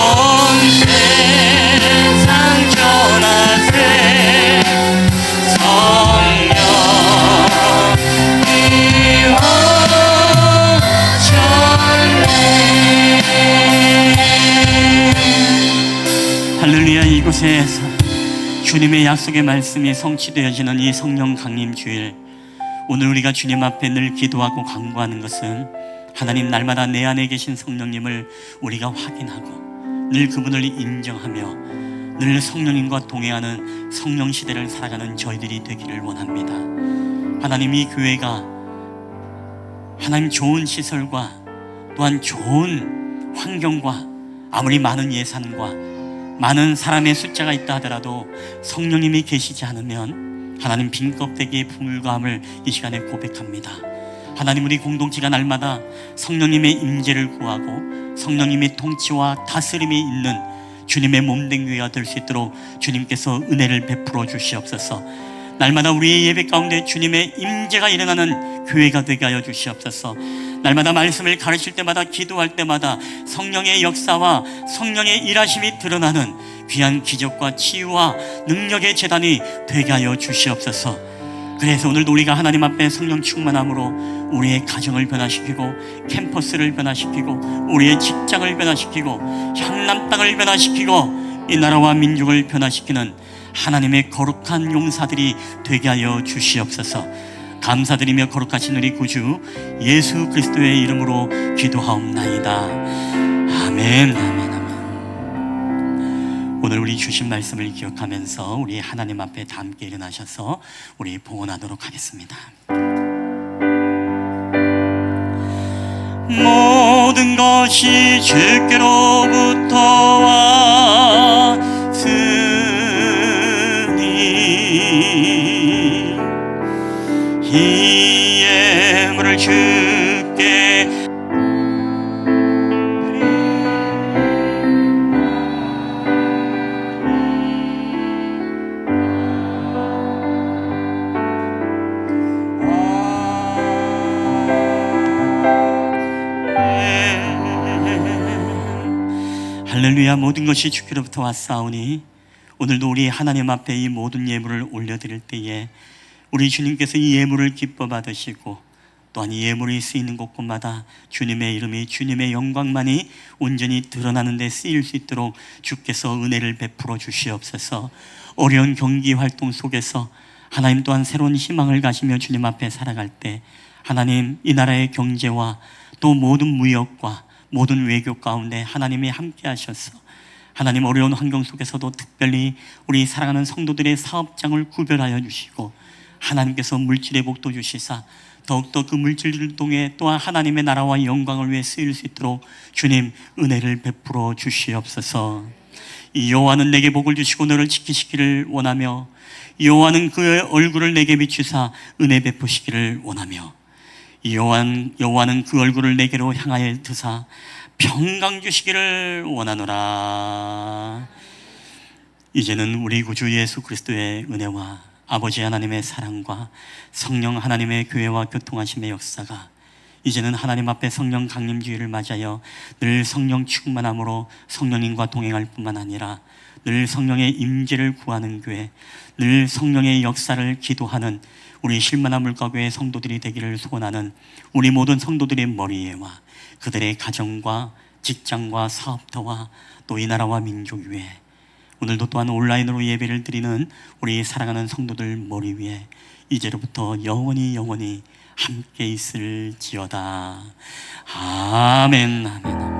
세상 전하세. 성령이 오셨네. 할렐루야. 이곳에서 주님의 약속의 말씀이 성취되어지는 이 성령 강림주일, 오늘 우리가 주님 앞에 늘 기도하고 간구하는 것은 하나님, 날마다 내 안에 계신 성령님을 우리가 확인하고 늘 그분을 인정하며 늘 성령님과 동행하는 성령 시대를 살아가는 저희들이 되기를 원합니다. 하나님, 이 교회가 하나님 좋은 시설과 또한 좋은 환경과 아무리 많은 예산과 많은 사람의 숫자가 있다 하더라도 성령님이 계시지 않으면 하나님 빈 껍데기에 불과함을 이 시간에 고백합니다. 하나님, 우리 공동체가 날마다 성령님의 임재를 구하고 성령님의 통치와 다스림이 있는 주님의 몸된 교회가 될 수 있도록 주님께서 은혜를 베풀어 주시옵소서. 날마다 우리의 예배 가운데 주님의 임재가 일어나는 교회가 되게 하여 주시옵소서. 날마다 말씀을 가르칠 때마다, 기도할 때마다 성령의 역사와 성령의 일하심이 드러나는 귀한 기적과 치유와 능력의 재단이 되게 하여 주시옵소서. 그래서 오늘도 우리가 하나님 앞에 성령 충만함으로 우리의 가정을 변화시키고, 캠퍼스를 변화시키고, 우리의 직장을 변화시키고, 향남 땅을 변화시키고, 이 나라와 민족을 변화시키는 하나님의 거룩한 용사들이 되게 하여 주시옵소서. 감사드리며 거룩하신 우리 구주 예수 그리스도의 이름으로 기도하옵나이다. 아멘, 아멘, 아멘. 오늘 우리 주신 말씀을 기억하면서 우리 하나님 앞에 다 함께 일어나셔서 우리 봉헌하도록 하겠습니다. 모든 것이 주께로부터 왔으니 이 예물을 주께 할렐루야. 모든 것이 주께로부터 왔사오니 오늘도 우리 하나님 앞에 이 모든 예물을 올려드릴 때에 우리 주님께서 이 예물을 기뻐 받으시고, 또한 이 예물이 쓰이는 곳곳마다 주님의 이름이, 주님의 영광만이 온전히 드러나는 데 쓰일 수 있도록 주께서 은혜를 베풀어 주시옵소서. 어려운 경기 활동 속에서 하나님 또한 새로운 희망을 가지며 주님 앞에 살아갈 때 하나님, 이 나라의 경제와 또 모든 무역과 모든 외교 가운데 하나님이 함께 하셔서 하나님, 어려운 환경 속에서도 특별히 우리 사랑하는 성도들의 사업장을 구별하여 주시고, 하나님께서 물질의 복도 주시사 더욱더 그 물질들을 통해 또한 하나님의 나라와 영광을 위해 쓰일 수 있도록 주님 은혜를 베풀어 주시옵소서. 이 여호와는 내게 복을 주시고 너를 지키시기를 원하며, 여호와는 그의 얼굴을 내게 비추사 은혜 베푸시기를 원하며, 여호와는 그 얼굴을 내게로 향하여 드사 평강 주시기를 원하노라. 이제는 우리 구주 예수 그리스도의 은혜와 아버지 하나님의 사랑과 성령 하나님의 교회와 교통하심의 역사가 이제는 하나님 앞에 성령 강림주의를 맞이하여 늘 성령 충만함으로 성령님과 동행할 뿐만 아니라 늘 성령의 임재를 구하는 교회, 늘 성령의 역사를 기도하는 우리 실만한 물가교회 성도들이 되기를 소원하는 우리 모든 성도들의 머리에와 그들의 가정과 직장과 사업터와 또 이 나라와 민족 위에, 오늘도 또한 온라인으로 예배를 드리는 우리 사랑하는 성도들 머리 위에 이제로부터 영원히 함께 있을지어다. 아멘, 아멘, 아멘.